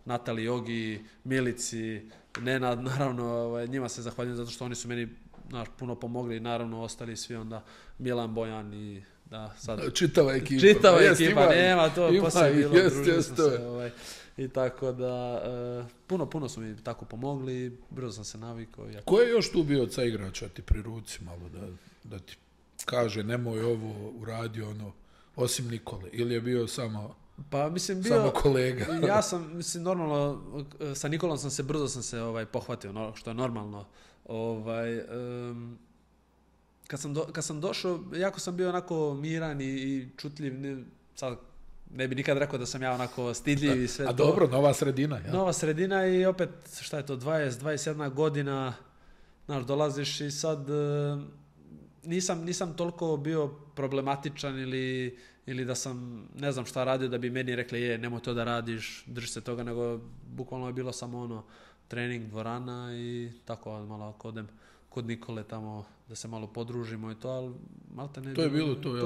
Natali, Jogi, Milici, Nenad, naravno, njima se zahvaljujem zato što oni su meni puno pomogli i naravno ostali svi onda Milan, Bojan i sad... Čitava ekipa, nema to, poslije bilo, družili smo se, i tako da, puno su mi tako pomogli, brzo sam se navikao. Ko je još tu bio od saigrača ti pri ruci malo da ti kaže nemoj ovo uradio osim Nikole, ili je bio samo... Pa mislim samo kolega. Ja sam, mislim, normalno, sa Nikolom brzo sam se pohvatio, što je normalno. Kad sam došao, jako sam bio onako miran i čutljiv, sad ne bi nikad rekao da sam ja onako stidljiv i sve to. A dobro, nova sredina. Ja. Nova sredina i opet, šta je to, 21 godina, dolaziš i sad nisam toliko bio problematičan ili da sam ne znam šta radio da bi meni rekli nemoj to da radiš, drži se toga, nego bukvalno je bilo samo trening, dvorana i tako malo ako odem kod Nikole tamo da se malo podružimo i to, ali malte ne... To je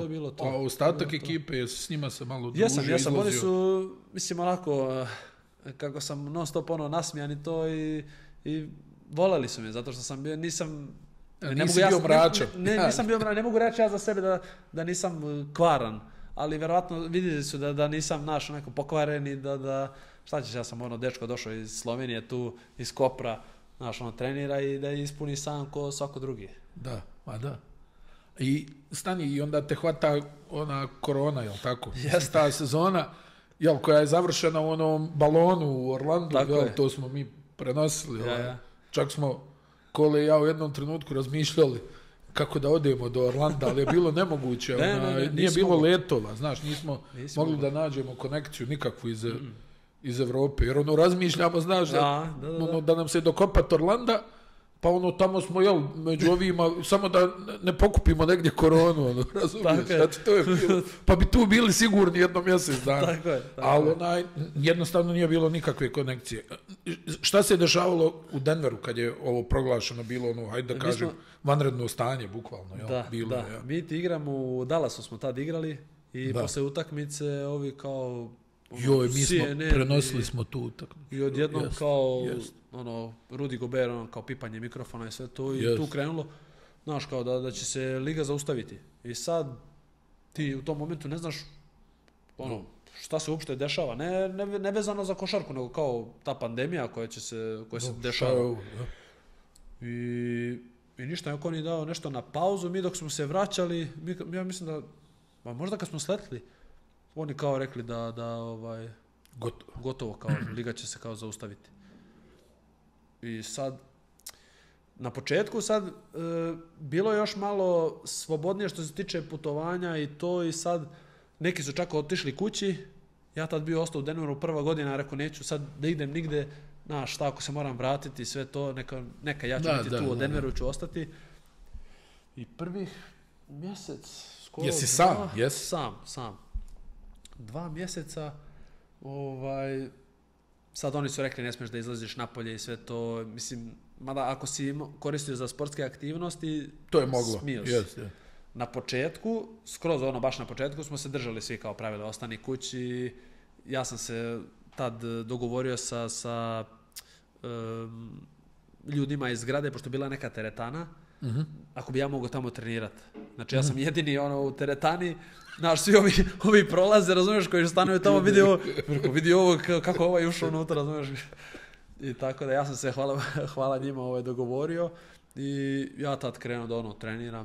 bilo to. A ostatak ekipe, s njima se malo družio, izlazio? Jesam, oni su, mislim, onako, kako sam non stop nasmijan i to i voleli su me, zato što sam bio, Nisi bio mračan. Nisam bio mračan, ne mogu reći ja za sebe da nisam kvaran, ali verovatno vidjeli su da nisam naš neko pokvaren i da šta ćeš, ja sam dečko došao iz Slovenije tu, iz Kopra, znaš, trenira i da ispuni sam ko svako drugi. Da, da. I stani, i onda te hvata ona korona, jel tako? Yes. Ta sezona, koja je završena u onom balonu u Orlandu, to smo mi prenosili. Čak smo, Kole i ja u jednom trenutku razmišljali kako da odemo do Orlanda, ali je bilo nemoguće. Nije bilo letova, znaš, nismo mogli da nađemo konekciju nikakvu iz Evrope, jer razmišljamo, znaš, da nam se dokopat Orlanda, pa tamo smo, među ovima, samo da ne pokupimo negdje koronu, razumiješ, to je bilo, pa bi tu bili sigurni jedno mjesec dana. Tako je. Ali jednostavno nije bilo nikakve konekcije. Šta se je dešavalo u Denveru kad je ovo proglašeno bilo, hajde da kažem, vanredno stanje, bukvalno, bilo je. Mi ti igramo u Dallasu, smo tad igrali i posle utakmice ovi kao... mi smo, prenosili smo tu utakmicu. I odjednom kao, Rudy Gobert, kao pipanje mikrofona i sve to, i tu krenulo, znaš, kao da će se liga zaustaviti. I sad, ti u tom momentu ne znaš, šta se uopšte dešava. Ne vezano za košarku, nego kao ta pandemija koja se dešava. I ništa, neko ni dao nešto na pauzu, mi dok smo se vraćali, ja mislim da, možda kad smo sletli, oni kao rekli da gotovo, kao liga će se kao zaustaviti. I sad, na početku bilo je još malo slobodnije što se tiče putovanja i to, i sad neki su čak otišli kući, ja tad bio ostao u Denveru prva godina, rekao neću sad da idem nigde, znaš šta, ako se moram vratiti, sve to, neka ja ću biti tu u Denveru, ću ostati. I prvih mjesec, skoro... Jesi sam? Sam. 2 mjeseca, sad oni su rekli ne smiješ da izlaziš napolje i sve to, mislim, mada ako si koristio za sportske aktivnosti, to je moglo. Smio si. Na početku, skroz baš na početku smo se držali svi kao pravila, ostani kući, ja sam se tad dogovorio sa ljudima iz zgrade, pošto je bila neka teretana, ako bi ja mogao tamo trenirati. Znači ja sam jedini u teretani, znaš, svi ovi prolaze, razumiješ, koji stanuju tamo, vidi ovo kako ovaj ušao unutra, razumiješ. I tako da ja sam se, hvala njima, dogovorio i ja tad krenuo da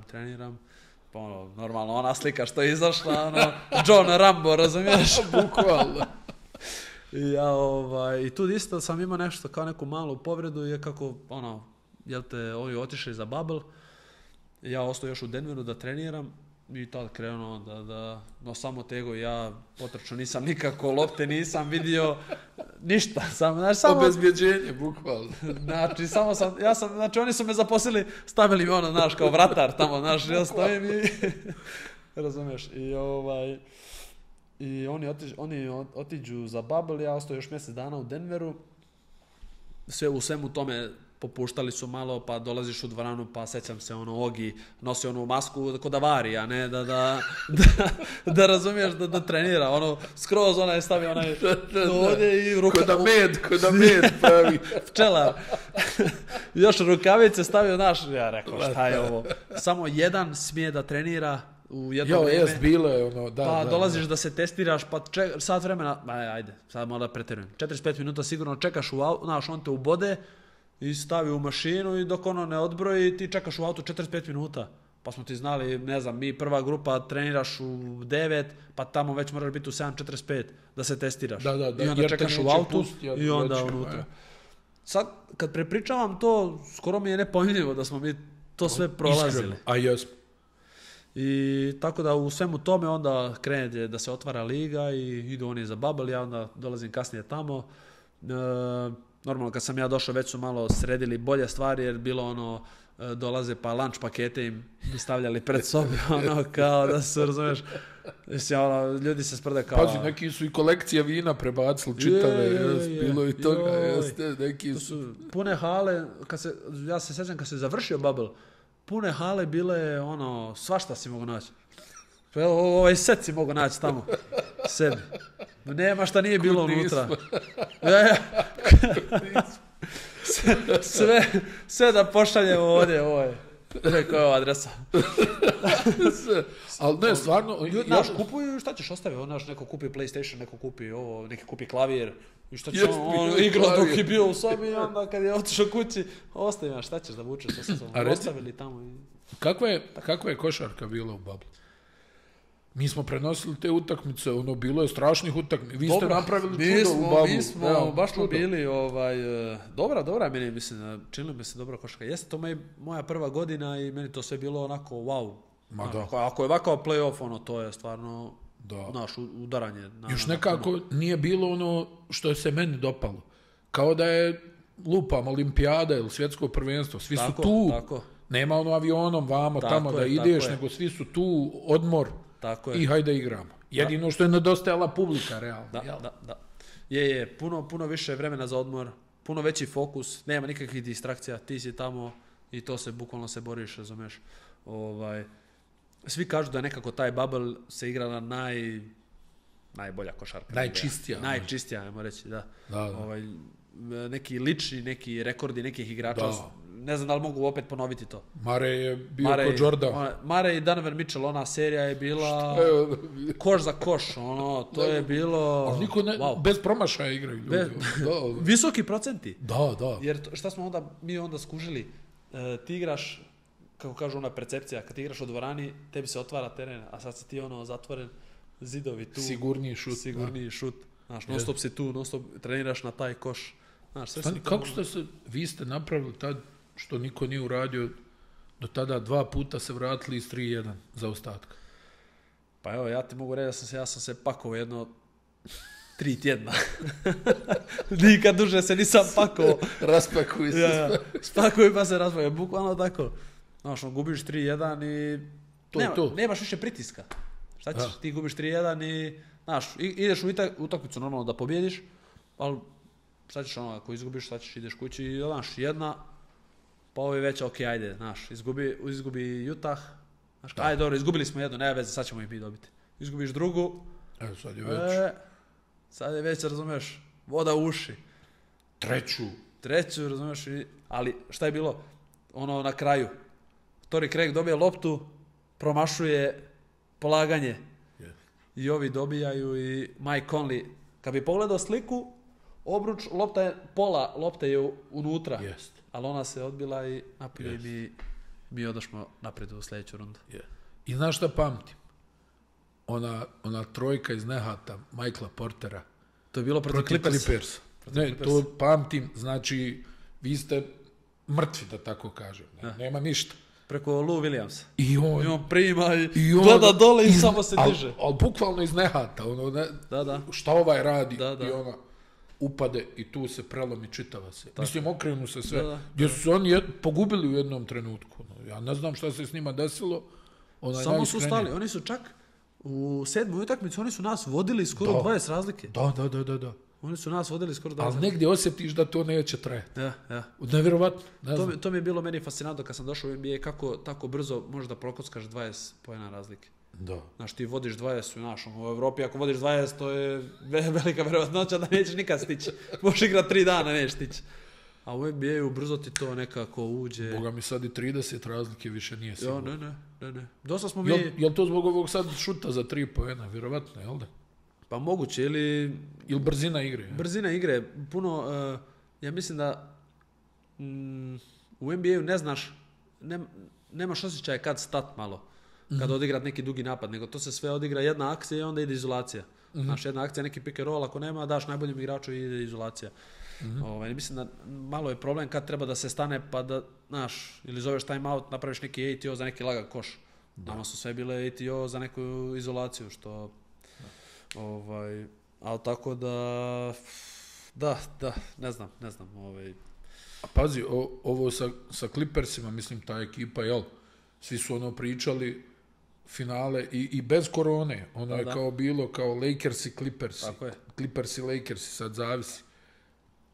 treniram, pa normalno ona slika što je izašla, John Rambo, razumiješ? Bukvalno. I tu isto sam imao nešto kao neku malu povredu, je kako, ovi otišli za bubble, ja ostao još u Denveru da treniram i tad krenuo da samo tego, ja potrčao nisam nikako, lopte nisam vidio, ništa. Samo obezbjeđenje, bukvalno. Znači, oni su me zaposlili, stavili mi znaš, kao vratar tamo, znaš, ja stojim i, razumiješ, i oni otiđu za bubble, ja ostao još mjesec dana u Denveru, u svemu tome popuštali su malo, pa dolaziš u dvoranu, pa sećam se, Ogi nosi onu masku kod avari, a ne da razumiješ da trenira, skroz je stavio ovdje i ruka... Kod med pravi. Pčelar. Još rukavice stavio, ja rekao, šta je ovo? Samo jedan smije da trenira u jedno vrijeme. Bilo je pa dolaziš da se testiraš, pa sat vremena, ajde, sad malo da preterujem, 45 minuta sigurno čekaš on te ubode, i stavi u mašinu i dok ne odbroji ti čekaš u autu 45 minuta. Pa smo ti znali, ne znam, mi prva grupa treniraš u 9, pa tamo već moraš biti u 7:45 da se testiraš. I onda čekaš u autu i onda unutra. Sad, kad prepričavam to, skoro mi je nepojmljivo da smo mi to sve prolazili. A jesmo. I tako da u svemu tome onda krene da se otvara liga i idu oni za bubble, ja onda dolazim kasnije tamo. Normalno, kad sam ja došao, već su malo sredili bolje stvari, jer bilo dolaze pa lunch pakete im stavljali pred sobe, kao da su, razumiješ, ljudi se sprde kao... Pazi, neki su i kolekcije vina prebacili čitave, bilo i toga, neki su... Pune hale, ja se sjećam kad se završio bubble, pune hale bile, svašta si mogu naći. Ovaj set si mogu naći tamo, sebi. Nema šta nije bilo unutra. Sve da pošaljemo ovdje. Rekao je ova adresa. Ali ne, stvarno... Znaš, kupuju, šta ćeš ostaviti? Znaš, neko kupi PlayStation, neko kupi ovo, neki kupi klavir. I šta će on igrao dok je bio u sobi i onda kad je otišao kući, ostavim, šta ćeš da vučeš? Ostavili tamo. Kakva je košarka bila u Bablu? Mi smo prenosili te utakmice, bilo je strašnih utakmica. Vi ste napravili čudo u Bablu. Mi smo, baš smo bili, dobra meni, mislim, činilo mi se dobra košarka. Jeste to moja prva godina i meni to sve bilo onako, wow. Ako je ovakav play-off, to je stvarno, naš udaranje. Još nekako nije bilo ono što se meni dopalo. Kao da je lupam olimpijada ili svjetsko prvenstvo. Svi su tu. Nema ono avionom vamo tamo da ideš, nego svi su tu, odmor. I hajde igramo. Jedino što je nedostajala publika, realno. Da. Je, puno više vremena za odmor, puno veći fokus, nema nikakvih distrakcija, ti si tamo i to se bukvalno se boriš, razumeš. Svi kažu da nekako taj bubble se igra na najbolja košarka. Najčistija, ajmo reći, da. Neki lični, neki rekordi nekih igrača. Ne znam da li mogu opet ponoviti to. Mare je bio kod Jordan. Mare i Donovan Mitchell, ona serija je bila koš za koš. To je bilo... Ali niko bez promašaja igraju ljudi. Visoki procenti. Da. Jer šta smo mi onda skužili? Ti igraš, kako kažu ona percepcija, kad ti igraš u dvorani, tebi se otvara teren, a sad si ti zatvoren, zidovi tu. Sigurniji šut. Znaš, non stop si tu, non stop treniraš na taj koš. Kako vi ste napravili tad što niko nije uradio do tada 2 puta se vratili iz 3-1 za ostatka? Pa evo, ja ti mogu reći da sam se pakovao jedno 3 tjedna. Nikad duže se nisam pakovao. Raspakuj se. Ja. Spakuj pa se raspakuj. Bukvalno tako. Znaš, gubiš 3-1 i nemaš više pritiska. Šta ćeš? Ti gubiš 3-1 i znaš, ideš u utakmicu normalno da pobjediš, ali šta ćeš ako izgubiš, šta ćeš, ideš kući i znaš, jedna, pa ovo je već, ajde, znaš, izgubi Utah, znaš, ajde, dobro, izgubili smo jednu, nema veze, sad ćemo ih mi dobiti. Izgubiš drugu, sad je već, razumeš, voda u uši. Treću, razumeš, ali šta je bilo, na kraju, Torrey Craig dobije loptu, promašuje polaganje i ovi dobijaju i Mike Conley, kad bi pogledao sliku, obruč, pola lopte je unutra, ali ona se odbila i napolje i mi odošmo naprijed u sljedeću rundu. I znaš šta pamtim? Ona trojka iz nehata Michaela Portera. To je bilo protiv Clippers. Ne, to pamtim, znači vi ste mrtvi, da tako kažem. Nema ništa. Preko Lou Williamsa. I on prima i gleda dole i samo se diže. Ali bukvalno iz nehata. Šta ovaj radi i ona upade i tu se prelomi, čitava se. Mislim, okrenu se sve. Gdje su oni pogubili u jednom trenutku. Ja ne znam šta se s njima desilo. Samo su stali. Oni su čak u 7. utakmici, oni su nas vodili skoro 20 razlike. Da. Oni su nas vodili skoro 20 razlike. Ali negdje osjetiš da to neće trajati. Ja. Nevjerovatno. To mi je bilo meni fascinantno kad sam došao u NBA, kako tako brzo možeš da prokockaš 20 poena razlike. Da. Znaš, ti vodiš 20 u Evropi, ako vodiš 20, to je velika vjerovatnoća da nećeš nikad stići. Možeš igrati 3 dana, nećeš stići. A u NBA-u brzo ti to nekako uđe. Boga mi sad i 30 razlike više nije sigurno. Ne. Dosta smo mi... Jel to zbog ovog sad šuta za 3 poena, vjerovatno, jel da? Pa moguće, ili brzina igre. Brzina igre, puno, ja mislim da u NBA-u ne znaš, nemaš osjećaj kad stat malo, kad odigrat neki dugi napad, nego to se sve odigra jedna akcija i onda ide izolacija. Znaš, jedna akcija, neki pick and roll, ako nema, daš najboljem igraču i ide izolacija. Mislim da malo je problem kad treba da se stane pa da, znaš, ili zoveš time out, napraviš neki ATO za neki lagan koš. Nama su sve bile ATO za neku izolaciju, što... ali tako da, ne znam. A pazi, ovo sa Clippersima, mislim, ta ekipa, svi su pričali finale i bez korone, je kao bilo kao Lakers i Clippersi. Tako je. Clippersi i Lakersi, sad zavisi.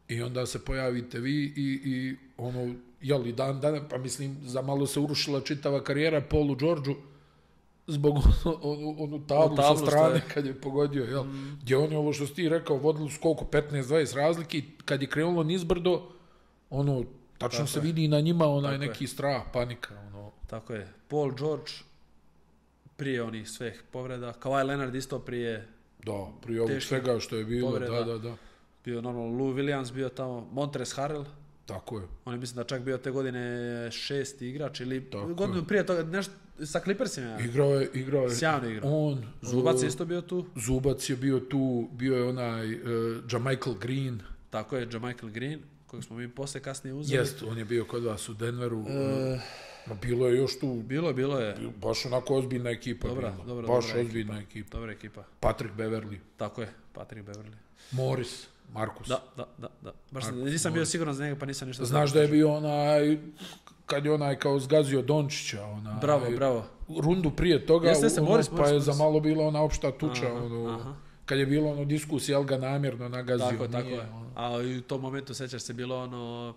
I onda se pojavite vi i i dan, pa mislim, za malo se urušila čitava karijera Paulu Georgeu, zbog onu tablu sa strane kad je pogodio, gdje on je ovo što si ti rekao, vodili su koliko, 15-20 razlike i kad je krenulo nizbrdo, Tačno se vidi na njima onaj Tako neki strah, panika. Ono. Tako je. Paul George prije onih svih povreda. Kawhi Leonard isto prije Da, prije ovog svega što je bilo. povreda. Da. Bio normalno Lou Williams bio tamo. Montrezl Harrell. Tako je. On je mislim da čak bio te godine 6. igrač ili Tako godinu je. prije toga nešto sa Clippersima. Igrao je. Sjajno igrao. On, Zubac je isto bio tu. Zubac je bio tu, bio je onaj Jamichael Green. Tako je, Jamichael Green, kojeg smo mi posle kasnije uzeli. Jest, on je bio kod vas u Denveru. Bilo je još tu. Bilo je. Baš onako ozbiljna ekipa. Dobra Baš ekipa. ozbiljna ekipa. Dobra ekipa. Patrick Beverly. Tako je, Patrick Beverly. Morris. Markus. Da. Baš nisam bio siguran za njega, pa nisam ništa. Znaš da je bio onaj, kad je onaj kao zgazio Dončića. Bravo. Rundu prije toga, Jeste, Morris, pa je za malo bila ona opšta tuča. Aha. Kad je bilo ono diskusija, jel ga namjerno nagazio. Tako je. A u tom momentu, sećaš se, bilo ono,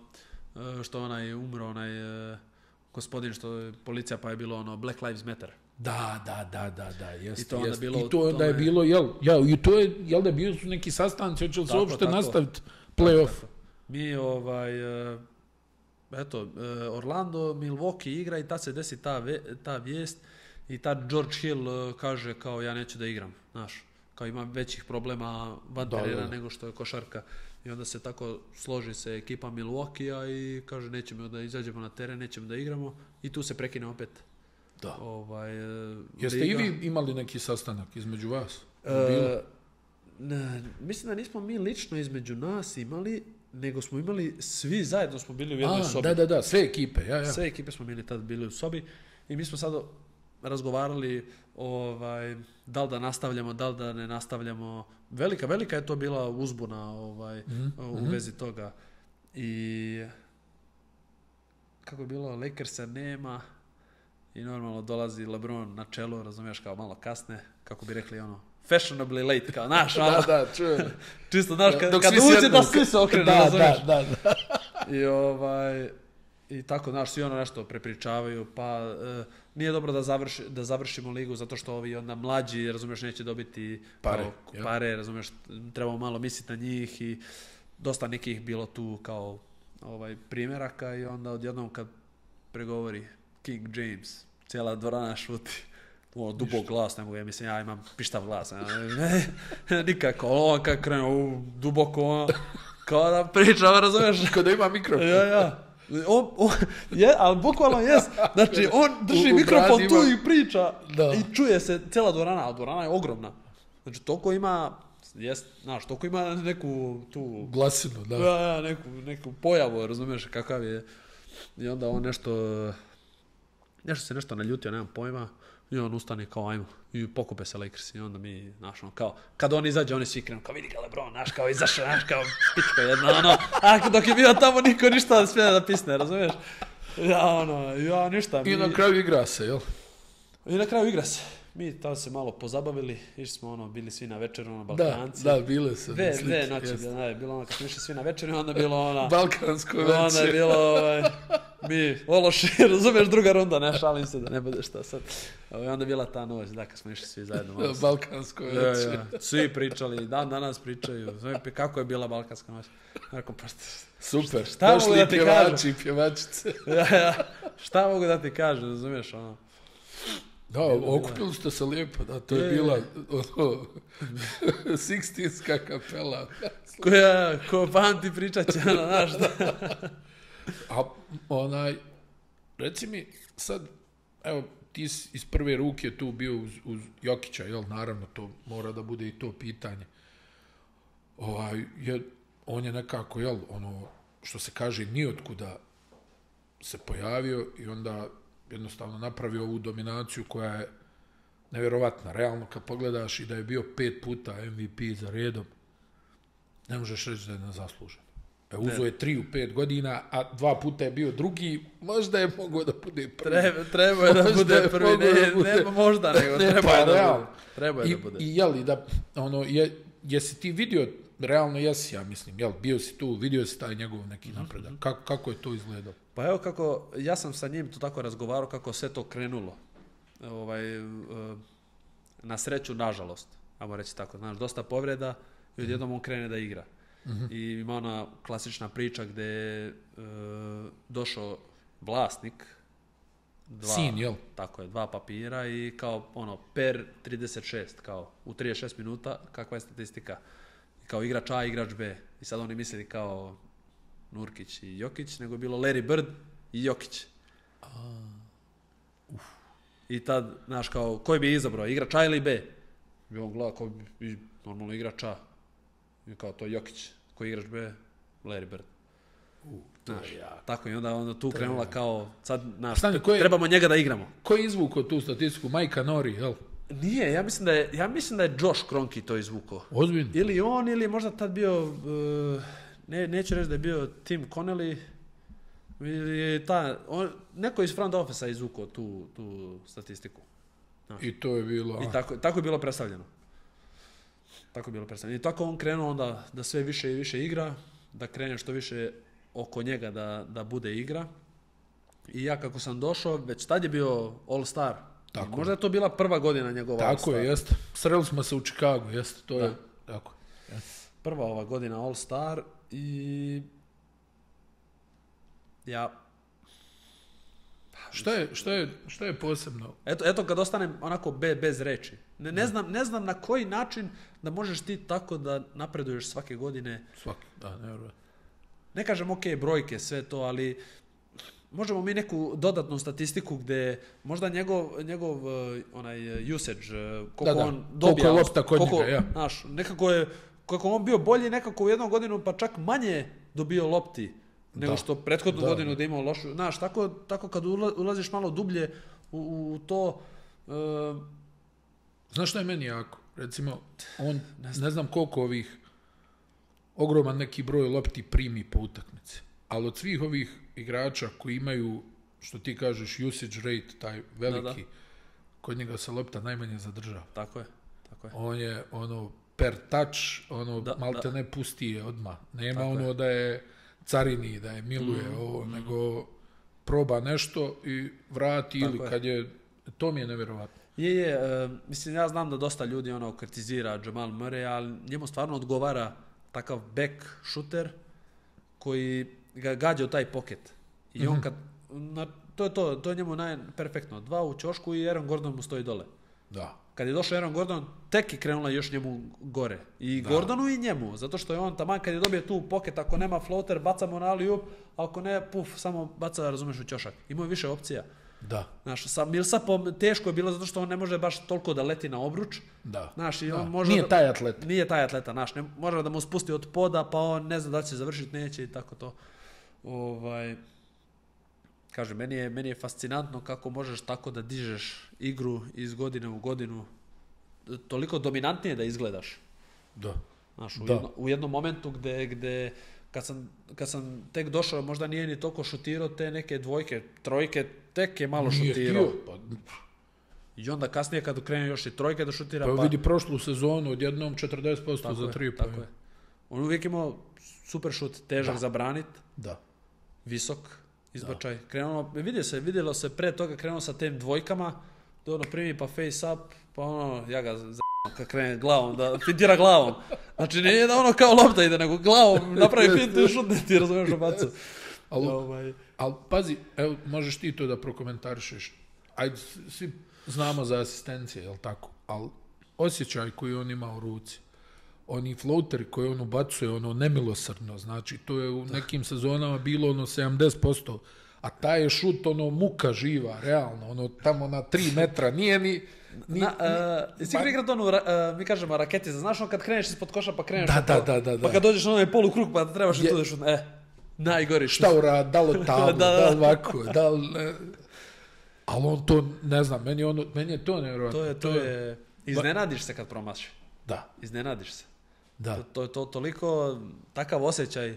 što onaj umro, onaj gospodin što je policija, pa je bilo ono Black Lives Matter. Da, jest. I to onda bilo I to onda je bilo, i to je, jel da bio su neki sastanci, hoće li se uopšte nastaviti playoff? Mi, Orlando, Milwaukee igra i tad se desi ta vijest i tad George Hill kaže kao ja neću da igram, znaš, kao ima većih problema van terena nego što je košarka. I onda se tako složi se ekipa Milwaukee-a i kaže nećemo da izađemo na teren, nećemo da igramo i tu se prekine opet. Da. Jeste liga. I vi imali neki sastanak između vas? Mislim da nismo mi lično između nas imali, nego smo imali, svi zajedno smo bili u jednoj sobi. Da, sve ekipe. Ja. Sve ekipe smo bili tad bili u sobi i mi smo sad razgovarali da li da nastavljamo, da li da ne nastavljamo. Velika je to bila uzbuna u vezi toga. I kako je bilo, Lakersa nema i normalno dolazi LeBron na čelo, razumiješ, kao malo kasne, kako bi rekli ono, fashionably late, kao, znaš, da, čujem. Čisto, znaš, kad uđe da svi se okrenu, razumiješ. Da. I tako, znaš, svi ono nešto prepričavaju, pa nije dobro da završimo ligu zato što ovi onda mlađi, razumiješ, neće dobiti pare, razumiješ, trebamo malo misliti na njih i dosta nekih bilo tu kao primjeraka i onda odjednom kad pregovori King James, cijela dvorana šuti. Dubok glas, ne mogu, ja mislim, ja imam pištav glas. Nikako, on kad krenu duboko, kao da priča, razumiješ? Kao da ima mikrofon. Ja. Ali bukvalno jest. Znači, on drži mikrofon tu i priča i čuje se cijela dvorana, a dvorana je ogromna. Znači, toliko ima, toliko ima neku tu... Glasinu, da. Ja, neku pojavu, razumiješ, kakav je. I onda on nešto naljutio, nemam pojma. I on ustane kao ajmo. I pokupe se Lakers. I onda mi, kao, kad on izađe, oni svi krenu, kao vidi ga LeBron, kao izašao, kao pička jedna, a dok je bio tamo, niko ništa smije da pisne, razumiješ? Ja ništa. I na kraju igra se, jel? I na kraju igra se. Mi tada se malo pozabavili, išli smo bili svi na večeru, Balkanci. Da, bile su. Dve noći, bilo kad smo išli svi na večeru, onda bilo Balkansko večer. Onda je bilo, mi ološi, razumiješ, druga runda, ne šalim se da ne bude šta sad. Onda je bila ta noć, kad smo išli svi zajedno. Balkansko večer. Svi pričali, danas pričaju, kako je bila Balkanska noć. Super, šta mogu da ti pjevači i pjevačice. Šta mogu da ti kažem, razumiješ, Da, okupili ste se lijepo, da, to je bila Sixtinska kapela. Ko pamti pričat će, znaš da. A reci mi sad, evo, ti si iz prve ruke tu bio uz Jokića, jel, naravno, to mora da bude i to pitanje. On je nekako, jel, što se kaže, nijotkuda se pojavio i onda jednostavno napravio ovu dominaciju koja je nevjerovatna. Realno, kad pogledaš i da je bio 5 puta MVP za redom, ne možeš reći da je nezaslužen. Uzo je 3 u 5 godina, a 2 puta je bio drugi, možda je mogao da bude prvi. Treba je da bude prvi, nema možda, nego treba je da bude. I jeli, jesi ti vidio, realno jesi, ja mislim, bio si tu, vidio si taj njegov neki napredak. Kako je to izgledalo? Pa evo kako, ja sam sa njim to tako razgovarao kako sve to krenulo. Na sreću, nažalost, ajmo reći tako, znaš, dosta povreda i odjednom on krene da igra. I ima ona klasična priča gdje je došao vlasnik, Sin, jel? Tako je, 2 papira i kao per 36, kao u 36 minuta, kakva je statistika. I kao igrač A, igrač B. I sad oni mislili kao Nurkić i Jokić, nego je bilo Larry Bird i Jokić. I tad, znaš, kao, koji bi izabrao, igrač A ili B? I on gleda kao bi normalno igrač A. I kao, to je Jokić. Koji igrač B? Larry Bird. Znaš, tako i onda tu krenula kao, sad, znaš, trebamo njega da igramo. Ko je izvukao tu statistiku? Mike Nori, jel? Nije, ja mislim da je Josh Kroenke to izvukao. Ozbiljno? Ili on, ili možda tad bio, neću reći da je bio Tim Connelly, ili neko iz front office-a izvukao tu statistiku. Znaš. I to je bilo... I tako je bilo predstavljeno. I tako on krenuo onda da sve više i više igra, da krene što više oko njega da bude igra. I ja kako sam došao, već tad je bio All-Star. Možda je to bila prva godina njegova All-Star. Tako je, jeste. Sreli smo se u Chicagu, jeste. To je tako. Jest. Prva ova godina All-Star i ja... Šta je posebno? Eto kad ostanem onako bez reči. Ne znam na koji način da možeš ti tako da napreduješ svake godine. Ne kažem brojke, sve to, ali možemo mi neku dodatnu statistiku gdje možda njegov onaj usage, koliko on dobija. Koliko je lopta kod njega, ja. Znaš, nekako je, kako on bio bolji nekako u jednu godinu, pa čak manje dobio lopti nego što prethodnu godinu da imao lošu. Znaš, tako kad ulaziš malo dublje u to... Znaš što je meni jako? Recimo, on ne znam koliko ovih ogroman neki broj lopti primi po utakmici. Ali od svih ovih igrača koji imaju, što ti kažeš, usage rate, taj veliki, kod njega se lopta najmanje zadržava. Tako je. On je per touch, malte ne pusti je odmah. Nema da je carini, da je miluje nego proba nešto i vrati ili kad je, to mi je nevjerovatno. Mislim, ja znam da dosta ljudi kritizira Jamal Murray, ali njemu stvarno odgovara takav back shooter koji ga gađa u taj pocket. I on kad, to je njemu perfektno. 2 u ćošku i Aaron Gordon mu stoji dole. Da. Kad je došao Aaron Gordon, tek je krenula još njemu gore. I Gordonu i njemu, zato što je on taman kad je dobio tu pocket, ako nema floater, baca mu na alley-oop, ako ne, samo baca, razumeš, u ćošak. Imao je više opcija. Da. Znaš, sa Millsapom teško je bilo zato što on ne može baš toliko da leti na obruč. Da. Znaš, i on može nije taj atlet. Nije taj atleta, znaš, može da mu spusti od poda, pa on ne zna da će se završiti, neće i tako to. Kažem, meni je fascinantno kako možeš tako da dižeš igru iz godine u godinu, toliko dominantnije da izgledaš. Da. Znaš, u jednom momentu gde kad sam tek došao, možda nije ni toliko šutirao te neke dvojke, trojke, tek je malo šutirao. I onda kasnije kad krene još i trojke da šutira... Pa vidi prošlu sezonu, odjednom 40% za 3 Tako je. On uvijek imao super šut, težak za branit, visok izbačaj. Vidjelo se pre toga, krenuo sa tem dvojkama, da primi pa face up, pa ja ga kad krene glavom, da fintira glavom. Znači nije da kao lopta ide, nego glavom napravi fintu i šutne ti, razumiješ o bacu. Ali pazi, evo, možeš ti to da prokomentarišeš. Ajde, svi znamo za asistencije, jel tako? Ali osjećaj koji on ima u ruci, oni floateri koje on ubacuje, nemilosrdno, znači to je u nekim sezonama bilo 70%, a taj je šut muka živa, realno, tamo na 3 metra, nije ni... Jesi igrat mi kažemo raketiza, znaš kad kreneš ispod koša pa kreneš da. Pa kad dođeš na onaj polukrug pa trebaš i tu da šutne, najgori šut. Šta urad, da li tablo, da li ovako, da li... Ali on to, ne znam, meni je to nevjerojatno. To je... Iznenadiš se kad promaši. Da. Iznenadiš se. Da. To je toliko takav osjećaj,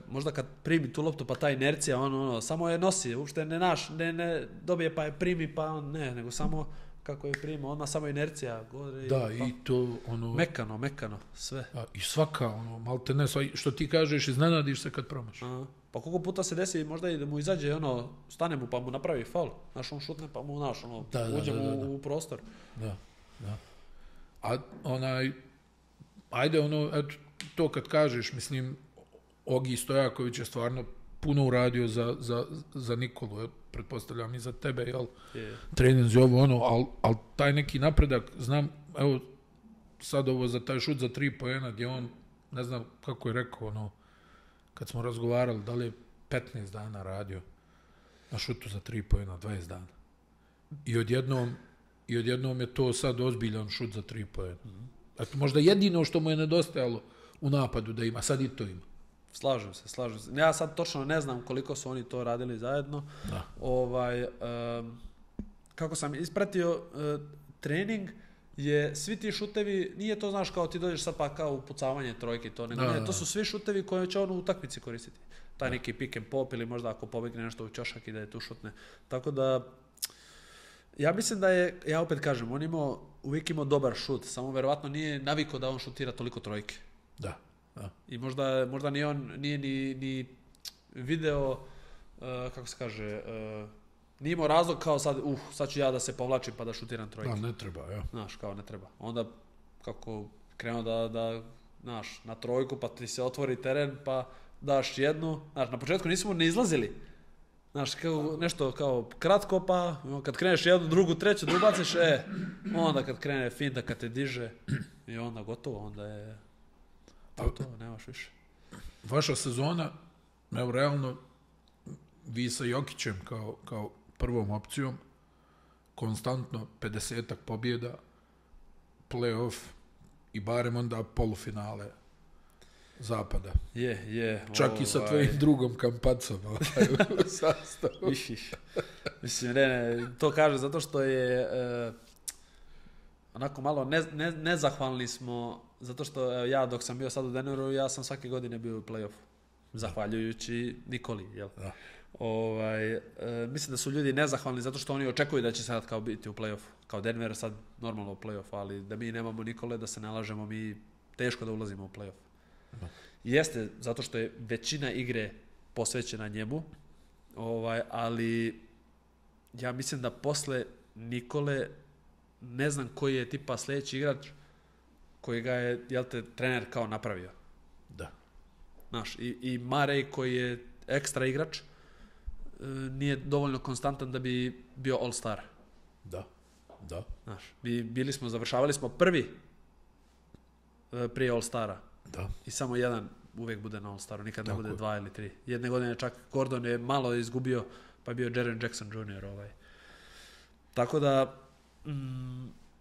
možda kad primi tu loptu pa ta inercija, samo je nosi, uopšte ne dobije pa je primi pa ne, nego samo kako je prima, odmah samo inercija gore. I to Mekano, sve. I svaka, malte ne, što ti kažeš, iznenadiš se kad promaši. Pa koliko puta se desi možda i da mu izađe, stane mu pa mu napravi faul, znaš, on šutne pa mu, uđe mu u prostor. Da. A ajde, to kad kažeš, mislim, Ogi Stojaković je stvarno puno uradio za Nikolu, pretpostavljam i za tebe, jel? Treninzi ovo, ono, ali taj neki napredak, znam, evo, sad ovo za taj šut za 3 poena, gdje on, ne znam kako je rekao, ono, kad smo razgovarali, da li je 15 dana radio na šutu za 3 poena, 20 dana. I odjednom je to sad ozbiljan šut za 3 poena. Dakle, možda jedino što mu je nedostajalo u napadu da ima, sad i to ima. Slažem se. Ja sad točno ne znam koliko su oni to radili zajedno. Da. Kako sam ispratio trening, je svi ti šutevi, nije to, znaš, kao ti dođeš sad pa kao upucavanje trojke, to nego ne, to su svi šutevi koje će on u utakmici koristiti. Taj neki pick and pop ili možda ako pobegne nešto u ćošak i da je tu šutne. Tako da, ja mislim da je, ja opet kažem, on uvijek imao dobar šut, samo verovatno nije navikao da on šutira toliko trojke. Da. I možda ni on nije ni video, kako se kaže, nije imao razlog kao sad ću ja da se povlačim pa da šutiram trojke. Da, ne treba, ja. Znaš, kao ne treba. Onda kako krenuo da znaš, na trojku pa ti se otvori teren pa daš jednu. Znaš, na početku nismo ne izlazili. Znaš, nešto kao kratko pa kad kreneš jednu, drugu, treću, da ubaciš, onda kad krene finta, kad te diže i onda gotovo, onda je to, nemaš više. Vaša sezona, evo realno, vi sa Jokićem kao prvom opcijom, konstantno 50-ak pobjeda, play-off i barem onda polufinale zapada. Je. Čak i sa tvojim drugom Kampacom u sastavu. Mislim, ne, to kaže zato što je onako malo nezahvalni smo, zato što ja dok sam bio sad u Denveru, ja sam svake godine bio u play-offu, zahvaljujući Nikoli, jel? Da. Mislim da su ljudi nezahvalni zato što oni očekuju da će sad kao biti u play-offu. Kao Denver sad normalno u play-offu, ali da mi nemamo Nikole, da se ne lažemo, mi teško da ulazimo u play-off. Da. Jeste, zato što je većina igre posvećena njemu, ali ja mislim da posle Nikole ne znam koji je tipa sljedeći igrač koji ga je, trener kao napravio. Da. Znaš, i Marej koji je ekstra igrač, nije dovoljno konstantan da bi bio all-star. Da. Znaš, završavali smo prvi prije all-stara. Da. I samo jedan uvijek bude na all-staru, nikad ne bude 2 ili 3. Jedne godine čak Gordon je malo izgubio, pa je bio Jaren Jackson Jr. Tako da,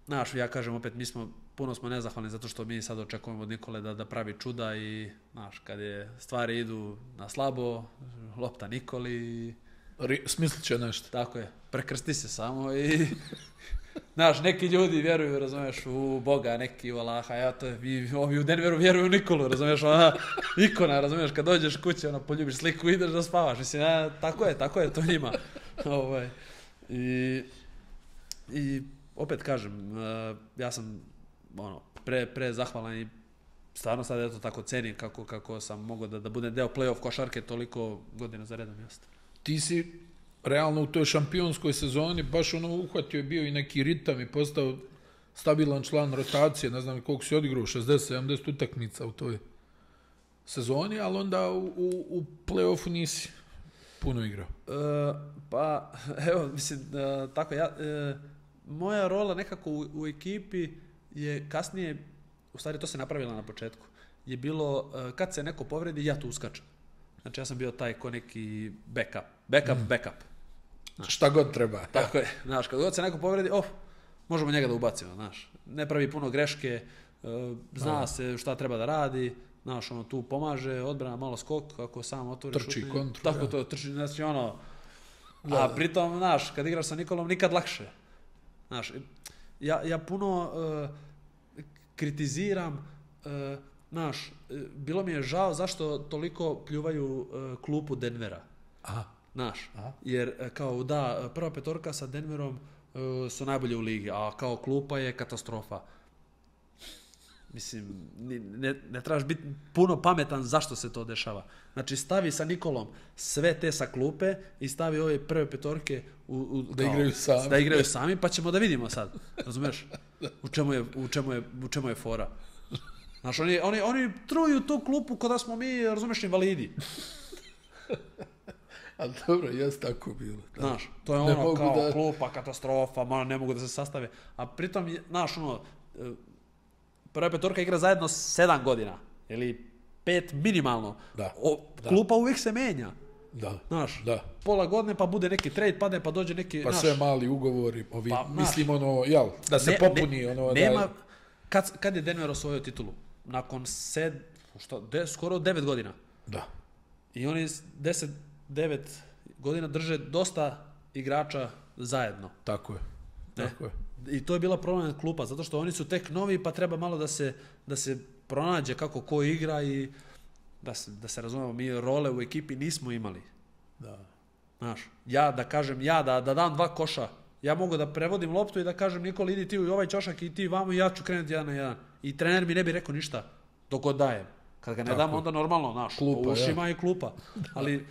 znaš, ja kažem opet, puno smo nezahvalni zato što mi sad očekujemo od Nikole da pravi čuda i, znaš, kad je stvari idu na slabo, lopta Nikoli. Smislit će nešto. Tako je, prekrsti se samo i, znaš, neki ljudi vjeruju, razumiješ, u Boga, neki u Allaha, ovi u Denveru vjeruju u Nikolu, razumiješ, ona ikona, razumiješ, kad dođeš kuće, poljubiš sliku, ideš da spavaš, mislim, tako je to njima. I opet kažem, ja sam pre zahvalan i stvarno sad eto tako cenim kako sam mogao da budem deo play-off košarke toliko godina za redom mjesto. Ti si realno u toj šampionskoj sezoni baš uhvatio je bio i neki ritam i postao stabilan član rotacije, ne znam koliko si odigrao, 60-70 utakmica u toj sezoni, ali onda u play-offu nisi puno igrao. Pa, evo, mislim, tako, moja rola nekako u ekipi je kasnije, u stvari to se napravila na početku, je bilo kad se neko povredi, ja tu uskačem. Znači ja sam bio taj ko neki backup. Znaš, šta god treba. Tako je, znaš, kad god se neko povredi, možemo njega da ubacimo, znaš. Ne pravi puno greške, zna se šta treba da radi, znaš, tu pomaže, odbrana malo skok, ako sam otvori šutni. Trči kontru. Tako to, trči, znači a pritom, znaš, kad igraš sa Nikolom, nikad lakše. Znaš, ja puno kritiziram, znaš, bilo mi je žao zašto toliko pljuvaju klupu Denvera. Znaš, jer kao prva petorka sa Denverom su najbolji u ligi, a kao klupa je katastrofa. Mislim, ne trebaš biti puno pametan zašto se to dešava. Znači, stavi sa Nikolom sve te sa klupe i stavi ove prve petorke da igraju sami, pa ćemo da vidimo sad. Razumeš? U čemu je fora? Znaš, oni truju tu klupu kao da smo mi, razumeš, invalidi. Ali dobro, jes tako bilo. Da. Znaš, to je ono kao klupa, katastrofa, ne mogu da se sastave. A pritom, znaš, prva petorka igra zajedno 7 godina. Ili 5 minimalno. Da. Klupa uvijek se menja. Da. Znaš, da. pola godine pa bude neki trade, padne pa dođe neki... Pa znaš, sve mali ugovori, mislim da se ne, popuni nema, kad je Denver osvojio titulu? Nakon skoro 9 godina. Da. I oni 9 godina drže dosta igrača zajedno. Tako je. I to je bila problem klupa, zato što oni su tek novi pa treba malo da se pronađe kako ko igra i da se razumemo, mi role u ekipi nismo imali. Da. Znaš, da dam 2 koša, ja mogu da prevodim loptu i da kažem Nikola idi ti u ovaj ćošak i ti vamo i ja ću krenuti 1 na 1. I trener mi ne bi rekao ništa dok god dajem. Kad ga ne dam onda normalno, znaš, klupa, ušima i klupa. Ali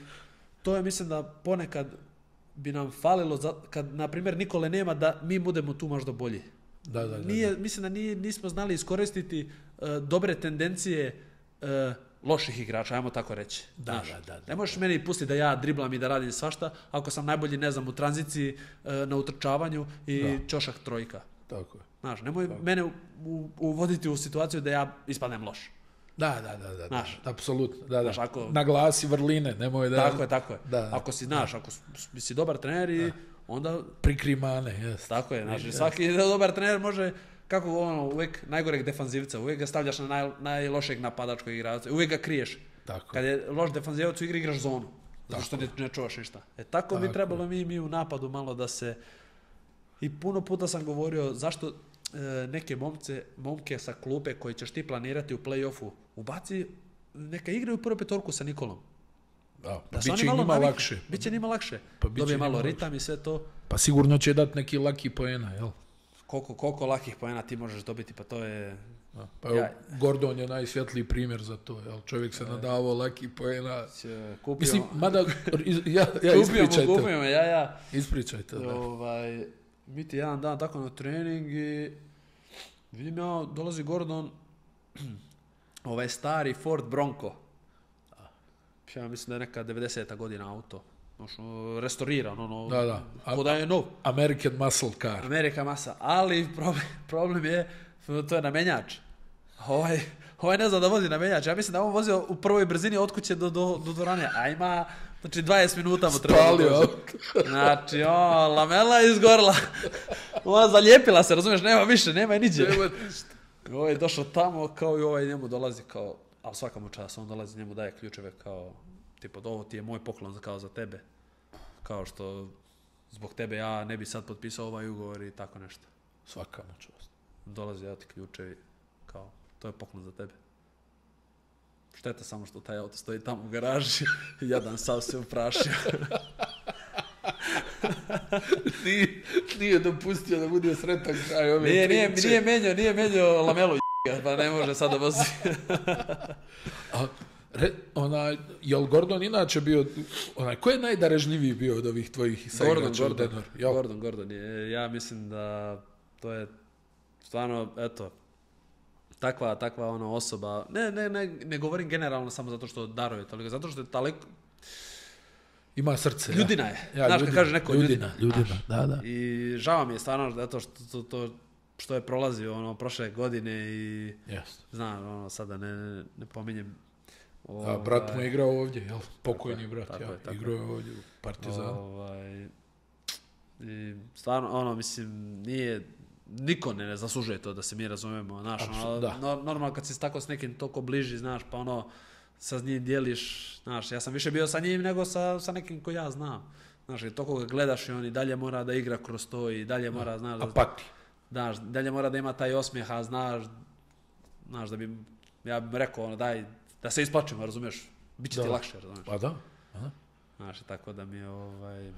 to je mislim da ponekad bi nam falilo kad, na primjer, Nikole nema da mi budemo tu možda bolji. Da. Mislim da nismo znali iskoristiti dobre tendencije loših igrača, ajmo tako reći. Da. Ne možeš meni pustiti da ja driblam i da radim svašta, ako sam najbolji, ne znam, u tranziciji, na utrčavanju i ćošak trojka. Tako je. Znaš, nemoj mene uvoditi u situaciju da ja ispadnem loš. Da. Apsolutno. Da. Znaš, naglasi vrline, nemoj da... Tako je. Da. Ako si dobar trener i onda... Prikrimane, jes. Tako je, znači svaki dobar trener može, kako uvijek najgoreg defanzivca, uvijek ga stavljaš na najlošeg napadačkog igrača, uvijek ga kriješ. Tako. Kad je loš defanzivac u igri, igraš zonu, zato što ne čuvaš ništa. Tako bi trebalo mi u napadu malo da se... I puno puta sam govorio zašto neke momke sa klupe koji ćeš ti planirati u play-offu, ubaci, neka igraju prvu petorku sa Nikolom. Pa biće njima lakše. Biće njima lakše. Dobije malo ritam i sve to. Pa sigurno će dati neki laki poena, jel? Koliko lakih poena ti možeš dobiti, pa to je... Pa Gordon je najsvjetliji primjer za to, jel? Čovjek se nadavao laki poena. Mislim, mada... Kupio me, ja. Ispričajte, da. Mi ti jedan dan tako na trening i vidim ja, dolazi Gordon, ovaj stari Ford Bronco. Ja mislim da je neka 90. godina auto. Restauriran, ko da je nov. American Muscle Car. American Muscle, ali problem je, to je namenjač. Ovaj ne zna da vozi namenjač. Ja mislim da on vozio u prvoj brzini od kuće do dvorane, a ima... Znači 20 minuta mu treba. Spalio auto. Znači, lamela izgorila. Ona zalijepila se, razumiješ, nema više, nema je niđe. Ovo je došao tamo, kao i ovaj njemu dolazi kao, ali svaka mu čas, on dolazi, njemu daje ključeve kao, tipa, ovo ti je moj poklon kao za tebe. Kao što zbog tebe ja ne bi sad potpisao ovaj ugovor i tako nešto. Svaka mu čast. Dolazi, ja ti ključevi, kao, to je poklon za tebe. Šteta samo što taj auto stoji tamo u garaži i jadan sav se uprašio. Nije dopustio da bude sretan kraj ove priče. Nije menio lamelu pa ne može sad da vozi. Jel Gordon inače bio, ko je najdarežljiviji bio od ovih tvojih saigrača u Denveru? Gordon je, ja mislim da to je stvarno, eto, takva osoba, ne govorim generalno samo zato što daruje toliko, zato što je ima srce. Ljudina je. Znaš kad kaže neko ljudina. Da. I žao mi je stvarno zato što je prolazio prošle godine i znam, sada ne pominjem. Brat mu je igrao ovdje, jel? Pokojni brat, igrao je ovdje u Partizanu. I stvarno, mislim, niko ne zaslužuje to da se mi razumemo, znaš, normalno kad si tako s nekim toliko bliži, znaš, pa sa njim dijeliš, znaš, ja sam više bio sa njim nego sa nekim ko ja znam, znaš, i toliko ga gledaš i on i dalje mora da igra kroz to i dalje mora, znaš, dalje mora da ima taj osmijeh, a znaš, da bi, ja bih rekao, daj, da se isplačimo, razumiješ, bit će ti lakše, razumiješ. Pa da. Znaš, tako da mi je,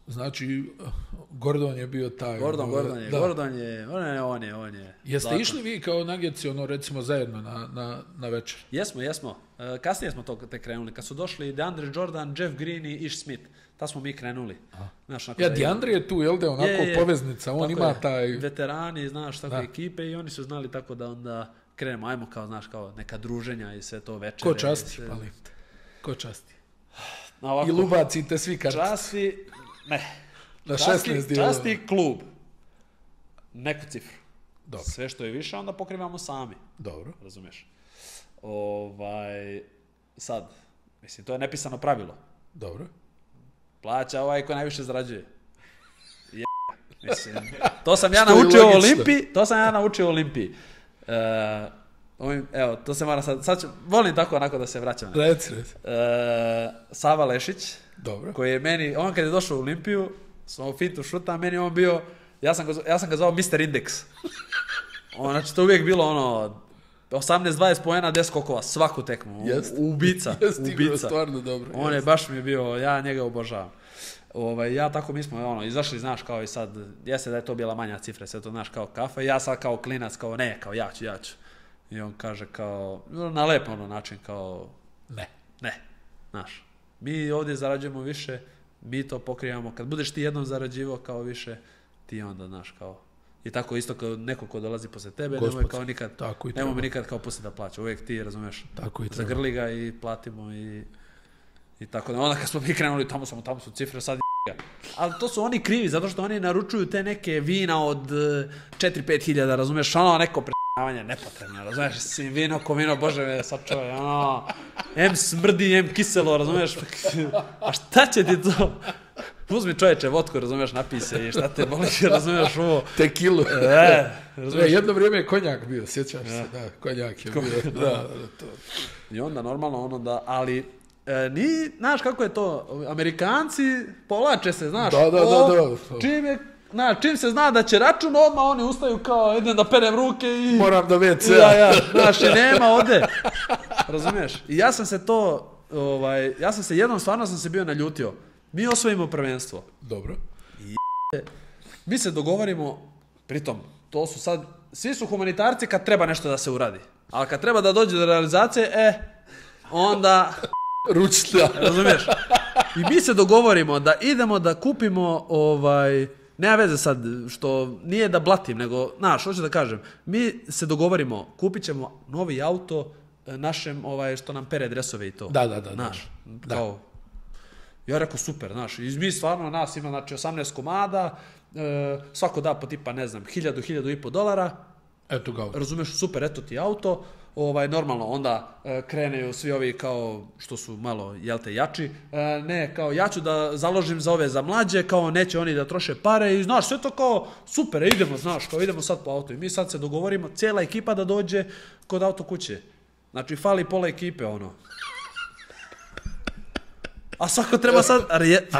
Znači, Gordon je bio taj... Gordon je, on je. Jeste išli vi kao Nuggetsi, recimo, zajedno na večer? Jesmo. Kasnije smo te krenuli. Kad su došli DeAndre Jordan, Jeff Green i Ish Smith, ta smo mi krenuli. DeAndre je tu, jel da, onako poveznica, on ima taj... Veterani, znaš, takve ekipe i oni su znali tako da onda krenemo, ajmo kao, znaš, kao neka druženja i sve to večere. Ko časti, palim te? Ko časti? Ovako, Ili ubacite svi kartice. časti, ne. Na 16 dijelova. Časti klub. Neku cifru. Dobro. Sve što je više, onda pokrivamo sami. Dobro. Razumiješ? Sad, mislim, to je nepisano pravilo. Dobro. Plaća ovaj ko najviše zarađuje. Mislim, to sam ja Što je naučio u logično. Olimpiji. To sam ja naučio u Olimpiji. Evo, to se mora sad volim tako onako da se vraćam. Reci. Sava Lešić, Dobro. koji je meni, on kad je došao u Olimpiju, smo u fintu šuta, meni on bio, ja sam ga zvao Mr. Index. Znači, to uvijek bilo ono, 18-20 poena, 10 skokova, svaku tekmu. Ubica. Ubica. Stvarno dobro. On je baš mi je bio, ja njega obožavam. Ja tako, mi smo izašli, znaš, kao i sad, jeste da je to bila manja cifra, sve to, znaš, kao kafa, i ja sad kao klinac, kao ne, kao ja ću. I on kaže kao, na lep način, kao, ne, znaš, mi ovdje zarađujemo više, mi to pokrivamo, kad budeš ti jednom zarađivao kao više, ti onda, znaš, kao, i tako isto kao neko ko dolazi posle tebe, nemoj kao nikad, nemoj mi nikad kao poslije da plaća, uvijek ti, razumeš, zagrli ga i platimo i tako da, onda kad smo mi krenuli, tamo su cifre, sad ali to su oni krivi, zato što oni naručuju te neke vina od 4-5 hiljada, razumiješ, ono neko predavanje nepotrebno, razumiješ, vino ko vino, bože me sačuvaj, em smrdi, em kiselo, razumiješ, a šta će ti to? Uzmi čovječe vodku, razumiješ, napij se i šta te boli, razumiješ ovo. Tekilu. Jedno vrijeme je konjak bio, sjećaš se, da, konjak je bio. Da. I onda normalno da, ali znaš kako je to, Amerikanci povlače se, znaš, čim se zna da će račun, odmah oni ustaju kao, idem da perem ruke i... Moram da WC. Znaš, i nema ovde, razumiješ? I ja sam se jednom stvarno sam se bio naljutio, mi osvojimo prvenstvo. Dobro. Mi se dogovorimo, pritom, to su sad, svi su humanitarci kad treba nešto da se uradi, ali kad treba da dođe do realizacije, onda... Ručita. Razumiješ? I mi se dogovorimo da idemo da kupimo, nema veze sad, što nije da blatim, nego, znaš, hoću da kažem, mi se dogovorimo, kupit ćemo novi auto našem, što nam pere dresove i to. Da. Znaš, kao, ja rekao super, znaš, i mi stvarno nas ima, znači, 18 komada, svako da po tipa, ne znam, $1,000-1,500. Eto ga. Razumeš, super, eto ti auto. Normalno, onda kreneju svi ovi kao, što su malo, jači, ne, kao, ja ću da založim za ove za mlađe, kao, neće oni da troše pare i, znaš, sve to kao, super, idemo, znaš, kao, idemo sad po auto i mi sad se dogovorimo, cijela ekipa da dođe kod auto kuće. Znači, fali pola ekipe, A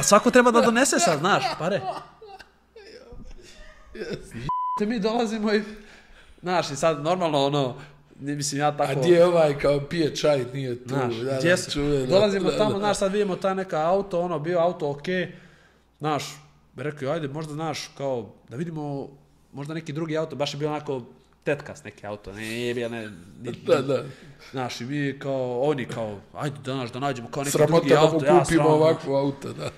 svako treba da donese sad, znaš, pare. Mi dolazimo i, znaš, i sad, normalno, mislim, ja tako... A gdje je ovaj kao pije čaj, nije tu. Znaš, dolazimo tamo, znaš, sad vidimo ta neka auto, bio auto okej. Znaš, rekao, ajde, možda, znaš, kao, da vidimo možda neki drugi auto, baš je bio onako tetkas neki auto, nije bio, Da. Znaš, i mi kao, oni kao, ajde, da nađemo kao neki sramota drugi auto. Sramota da mu kupimo ovakvo auto, da.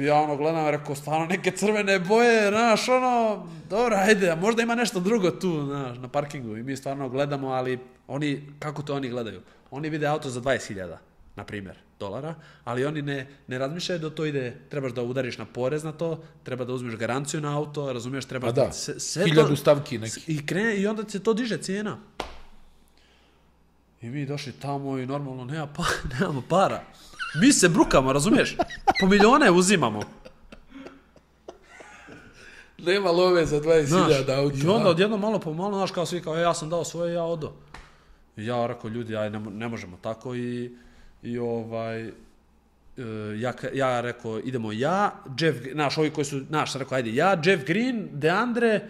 Ja gledam, rekao, stvarno neke crvene boje, znaš, dobro, ajde, a možda ima nešto drugo tu, znaš, na parkingu i mi stvarno gledamo, ali kako to oni gledaju? Oni vide auto za 20.000, na primjer, $, ali oni ne razmišljaju da to ide, trebaš da udariš na porez na to, treba da uzmeš garanciju na auto, razumiješ, trebaš da, 1000 stavki neki. I onda se to diže cijena. I mi došli tamo i normalno nemamo para. Mi se brukamo, razumiješ? Po milijone uzimamo. Nema love za 20.000 auto. I onda odjedno malo po malo, znaš, kao svi kao, ja sam dao svoje, ja odo. I ja rekao, ljudi, ne možemo tako ja rekao, idemo Jeff, znaš, ovi koji su, znaš, rekao, ajde, Jeff Green, DeAndre,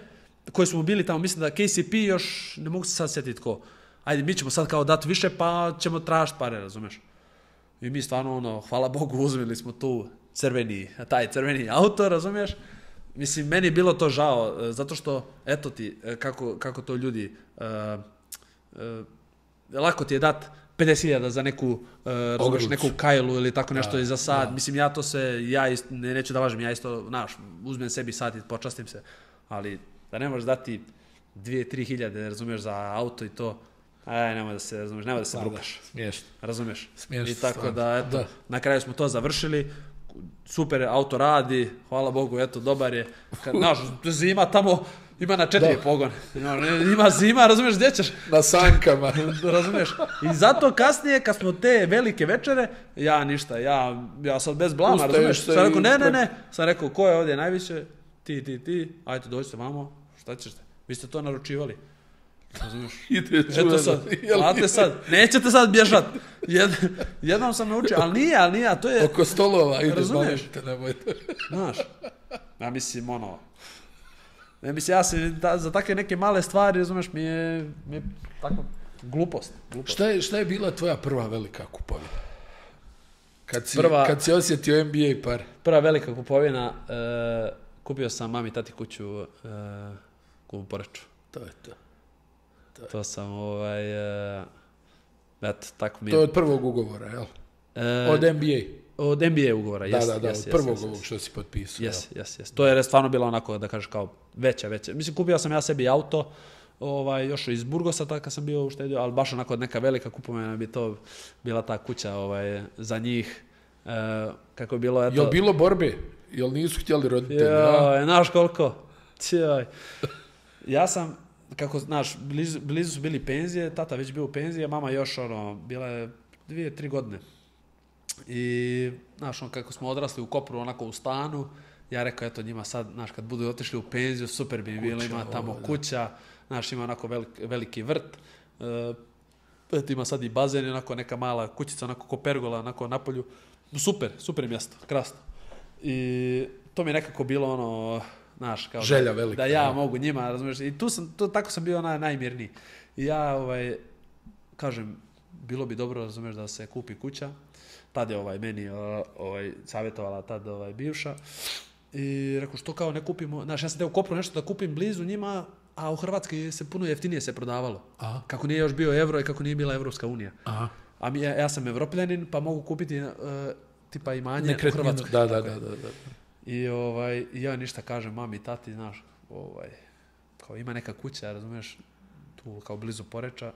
koji smo bili tamo, mislim da KCP još, ne mogu se sad sjetiti ko. Ajde, mi ćemo sad kao dati više, pa ćemo tražiti pare, razumiješ? I mi stvarno, hvala Bogu, uzmili smo tu taj crveni auto, razumiješ? Mislim, meni je bilo to žao, zato što, eto ti, kako to ljudi, lako ti je dat 50.000 za neku, razumiješ, neku kajlu ili tako nešto i za sad. Mislim, ja neću da lažem, ja isto, znaš, uzmem sebi sad i počastim se, ali da ne možeš dati 2-3 hiljade, razumiješ, za auto i to, nemoj da se, razumeš, nemoj da se brukaš. Smiješno. Razumeš? Smiješno I tako stvarno. da, eto, Da. na kraju smo to završili. Super, auto radi, hvala Bogu, eto, dobar je. Znaš, zima tamo ima na 4 pogone. Ima zima, razumeš, gdje ćeš? Na sankama. Razumeš? I zato kasnije, kad smo te velike večere, ja ništa, ja sad bez blama, Ustaješ razumeš? se Sam rekao, i ne. Sam rekao, ko je ovdje najviše? Ti. Ajde, dođite vamo, šta ćete? Vi ste to naručivali. Razumiješ? Eto sad, znate sad, nećete sad bježat. Jednom sam naučio, ali nije, a to je... Oko stolova ide, razumiješ? nemojte. Znaš, ja mislim, ja se za takve neke male stvari, razumiješ, mi je tako glupost. Šta je bila tvoja prva velika kupovina? Prva- Kad si osjetio NBA par? Prva velika kupovina, kupio sam mami i tati kuću u Poreču. To je to. To sam, eto, tako mi To je je. od prvog ugovora, jel? Od NBA. Od NBA ugovora, jes. Da, od prvog ovog što si potpisao. Jes. To je stvarno bilo onako, da kažeš, kao veća. Mislim, kupio sam ja sebi auto, još iz Burgosa, tako kad sam bio uštedio, ali baš onako neka velika kupovina bi to bila ta kuća za njih. Kako je bilo, eto... Jel bilo borbe? Jel nisu htjeli roditelji? Znaš koliko? Cijoj. Ja sam, kako, znaš, blizu su bili penzije, tata već bio u penziji, mama još, bila je 2-3 godine. I, znaš, kako smo odrasli u Kopru, onako u stanu, ja rekao, eto, njima sad, znaš, kad budu otišli u penziju, super bi bilo, ima tamo kuća, znaš, ima onako veliki vrt, eto, ima sad i bazen, onako neka mala kućica, onako ko pergola, onako na polju, super je mjesto, krasno. I to mi je nekako bilo znaš, kao želja velika. Da ja mogu njima, razumiješ, i tako sam bio najmirniji. I ja, kažem, bilo bi dobro, razumiješ, da se kupi kuća. Tad je meni savjetovala tad bivša. I rekao, što kao ne kupimo, znaš, ja sam teo u Kopru nešto da kupim blizu njima, a u Hrvatskoj se puno jeftinije se prodavalo. Aha. Kako nije još bio euro i kako nije bila Evropska unija. Aha. A ja sam evropljanin, pa mogu kupiti tipa imanje u Hrvatskoj. Da. I ja ništa kažem mami i tati, znaš, kao ima neka kuća, razumiješ, tu kao blizu Poreča,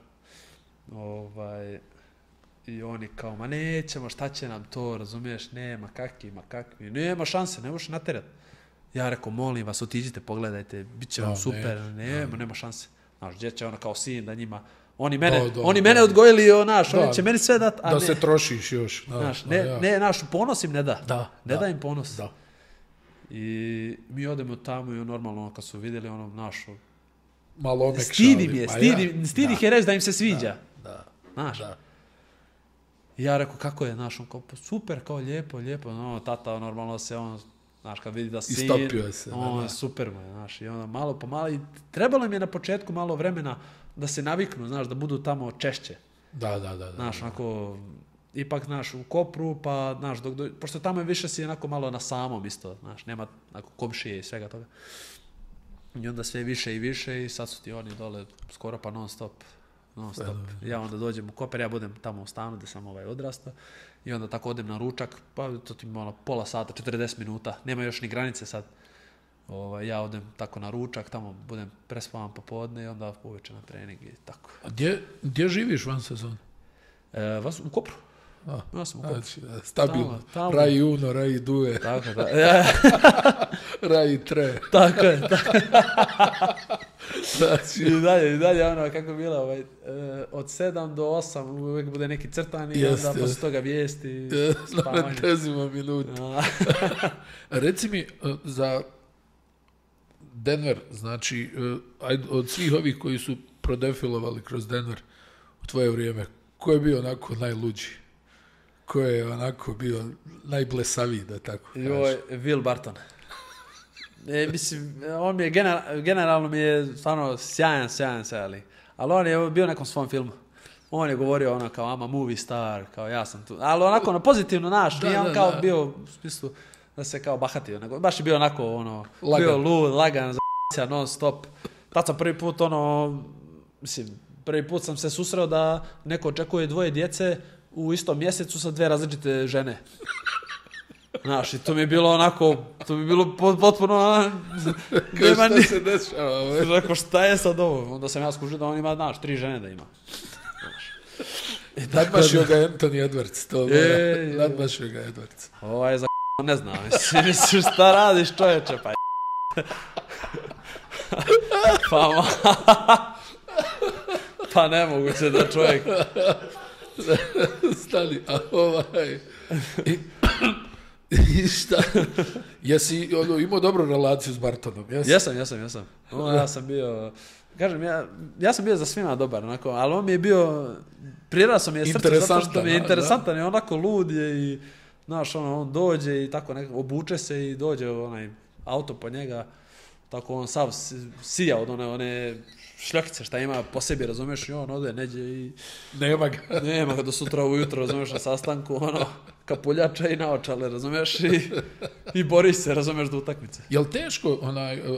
i oni kao, ma nećemo, šta će nam to, razumiješ, nema kakvi, nema šanse, ne možeš natjerati. Ja rekao, molim vas, otiđite, pogledajte, bit će vam super, nema šanse. Znaš, gdje će kao sin da njima, oni mene odgojili, oni će meni sve dat, a da ne. se trošiš još. Znaš, naš ponos im ne da. Ne da im ponos. Da. I mi odemo tamo i normalno, kad su vidjeli našu... Malo omekšali. Stidi ih je reći da im se sviđa. Da. Znaš. I ja rekao, kako je, znaš, on kao, super, kao lijepo, tata, normalno se znaš, kad vidi da sin... Istopio se. Super mu je, znaš, i onda malo po malo, i trebalo im je na početku malo vremena da se naviknu, znaš, da budu tamo češće. Da. Znaš, onako, ipak, znaš, u Kopru, pa, znaš, pošto tamo je više si onako malo na samom isto, znaš, nema onako komšije i svega toga. I onda sve više i više i sad su ti oni dole skoro pa non stop. Ja onda dođem u Koper, ja budem tamo u stanu gdje sam odrastao i onda tako odem na ručak, pa to ti malo pola sata, 40 minuta, nema još ni granice sad. Ja odem tako na ručak, tamo budem prespavan popodne i onda uveče na trening i tako. A gdje živiš van sezone? U Kopru. Ja sam u Kopru. Stabilno. Rai uno, rai due. Tako, da. Rai tre. Tako je. I dalje, kako je bilo, od 7 do 8 uvijek bude neki crtani i onda posle toga vijesti, spavanje. Tezimo minutu. Reci mi, za Denver, znači, od svih ovih koji su prodefilovali kroz Denver u tvoje vrijeme, ko je bio onako najluđi? Ko je onako bio najblesaviji, da tako kažeš? Will Barton. Mislim, on mi je generalno mi je stvarno sjajan, ali on je bio u nekom svom filmu. On je govorio kao I'm a movie star, kao ja sam tu. Ali onako pozitivno nije on kao bio u smislu da se kao bahatio, nego baš je bio onako lagan. Bio lud, lagan, non stop. Tad sam prvi put prvi put sam se susreo da neko očekuje 2 djece u istom mjesecu sa 2 različite žene. Znaš, i to mi je bilo potpuno... Šta se dešava? Rekao, šta je sad ovo? Onda sam ja skužio da on ima, 3 žene da ima. Nadmašio ga Anthony Edwards, to nadmašio ga Edwards. Ovaj za ne znam, mislim šta radiš čovječe, pa pa nemoguće da čovjek... Stani, a i šta? Jesi imao dobru relaciju s Bartonom? Jesam. Ja sam bio... Kažem, ja sam bio za svima dobar, onako, ali on mi je bio... Prirasao mi je srce zato što mi je interesantan, je onako lud je i... Znaš, on dođe i tako nekako, obuče se i dođe onaj auto po njega, tako on sav sija od one šljokice šta ima po sebi, razumiješ, i on ode, neđe i... Nema ga do sutra ujutro, razumiješ, na sastanku, kapuljača i naočale, razumiješ, i bori se, razumiješ, do utakmice. Jel teško,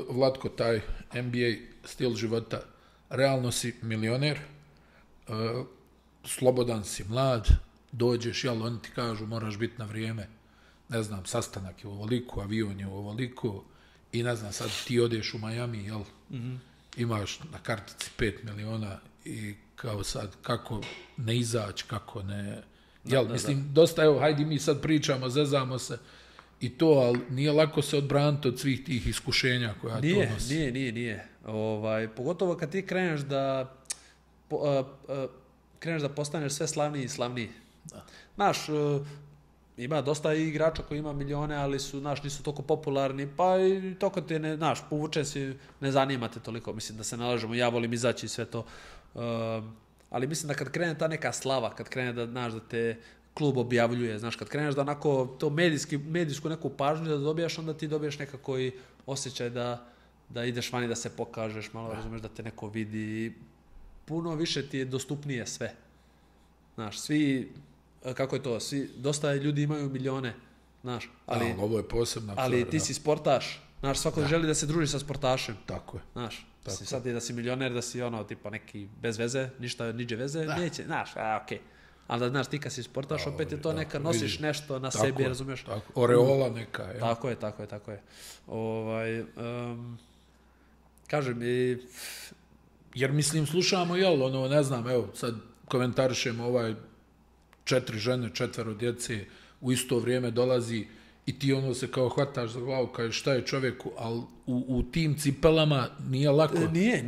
Vlatko, taj NBA stil života, realno si milioner, slobodan si, mlad, dođeš, jel, oni ti kažu moraš biti na vrijeme, ne znam, sastanak je u ovoliku, avion je u ovoliku i ne znam, sad ti odeš u Miami, jel, imaš na kartici 5 miliona i kao sad, kako ne izaći, kako ne, jel, mislim, dosta, evo, hajde mi sad pričamo, zezamo se i to, ali nije lako se odbraniti od svih tih iskušenja koja to nosi. Nije. Pogotovo kad ti kreneš da postaneš sve slavniji i slavniji. Znaš, ima dosta igrača koji ima milijone, ali su, znaš, nisu toliko popularni, pa i toliko ti je, znaš, povučen si, ne zanima te toliko, mislim da se nalažemo, ja volim izaći i sve to, ali mislim da kad krene ta neka slava, kad krene da, znaš, da te klub objavljuje, znaš, kad kreneš da onako to medijsku neku pažnju da dobijaš, onda ti dobiješ nekako i osjećaj da ideš vani, da se pokažeš, malo razumeš, da te neko vidi, puno više ti je dostupnije sve. Znaš, svi, kako je to, dosta ljudi imaju milijone, znaš, ali ovo je posebna stvar, ali ti si sportaš, znaš, svako želi da se druži sa sportašem. Tako je. Znaš, sad je da si milioner, da si tipa neki bez veze, niđe veze, neće, znaš, okej. Ali da, znaš, ti kad si sportaš, opet je to neka, nosiš nešto na sebi, razumiješ? Oreola neka, je. Tako je. Kažem, jer mislim, slušamo, jel, ne znam, evo, sad komentarišemo 4 žene, 4 djece, u isto vrijeme dolazi i ti se kao hvataš za glavu, kao šta je čovjeku, ali u tim cipelama nije lako. Nije.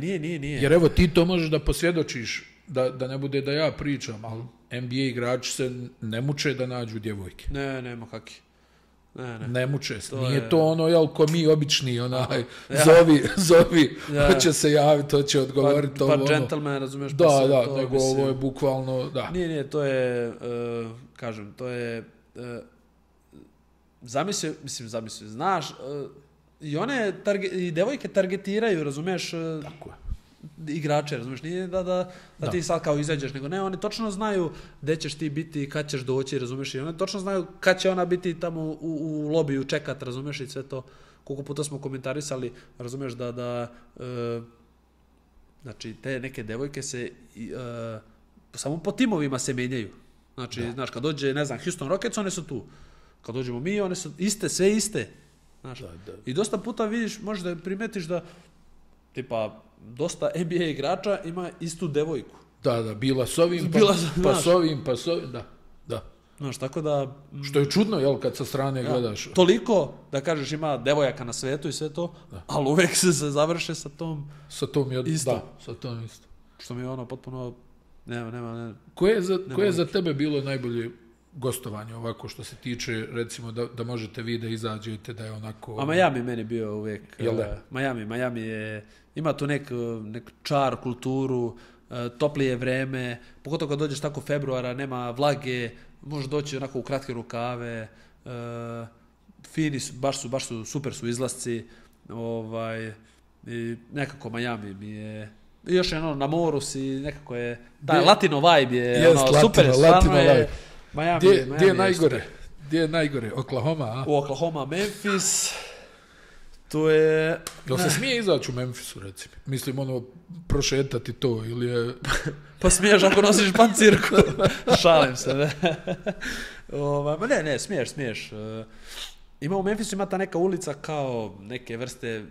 Jer evo, ti to možeš da posvjedočiš, da ne bude da ja pričam, ali NBA igrači se ne muče da nađu djevojke. Nema kaki. Ne muče se. Nije to jel, ko mi obični, zovi, hoće se javiti, hoće odgovoriti. Pa gentleman, razumiješ? Da, nego ovo je bukvalno, da. Nije, to je, kažem, to je, zamisli, znaš, i devojke targetiraju, razumiješ? Tako je. Igrače, razumiješ, nije da ti sad kao izađeš, nego ne, oni točno znaju gdje ćeš ti biti, kad ćeš doći, razumiješ, i oni točno znaju kad će ona biti tamo u lobiju čekat, razumiješ, i sve to, koliko puta smo komentarisali, razumiješ, znači, te neke devojke se, samo po timovima se menjaju, znači, znaš, kad dođe, ne znam, Houston Rockets, one su tu, kad dođemo mi, one su iste, sve iste, znaš, i dosta puta vidiš, možeš da primetiš da, tipa, dosta NBA igrača ima istu devojku. Da, bila s ovim, pa s ovim, da. Znaš, tako da... Što je čudno, jel, kad sa strane gledaš. Toliko, da kažeš, ima devojaka na svetu i sve to, ali uvek se završe sa tom isto. Da, sa tom isto. Što mi je potpuno... Nema. Koje je za tebe bilo najbolje gostovanje ovako što se tiče, recimo, da možete vi da izađete, da je onako... A Miami meni bio uvijek... Miami je... Ima tu nek čar, kulturu, toplije vreme, pogotovo kad dođeš tako februara, nema vlage, možeš doći onako u kratke rukave, fini su, baš su, super su izlasci, i nekako Miami mi je... I još na moru si, nekako je... Taj latino vibe je super, stvarno je... Miami Gdje je najgore? Gdje je najgore? Oklahoma, a? U Oklahoma, Memphis... To je... Jel se smije izaći u Memphisu, recimo? Mislim, prošetati to, ili je... Pa smiješ ako nosiš pancirku. Šalim se, ne. Ne, smiješ. Ima u Memphisu, ima ta neka ulica kao neke vrste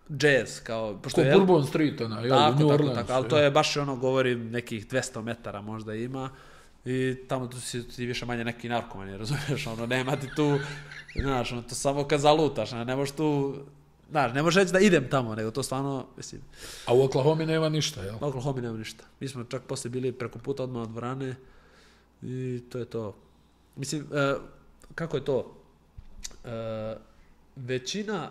jazz, kao... Ko Bourbon Street, u New Orleans. Tako, ali to je baš govorim, nekih 200 metara možda ima. i tamo tu si ti više manje neki narkomani, razumiješ, ono, nema ti tu, znaš, ono, to samo kad zalutaš, ne možeš tu, znaš, ne možeš reći da idem tamo, nego to stvarno, mislim... A u Oklahomi nema ništa, jel? U Oklahomi nema ništa. Mi smo čak poslije bili preko puta odmah od dvorane i to je to. Mislim, kako je to? Većina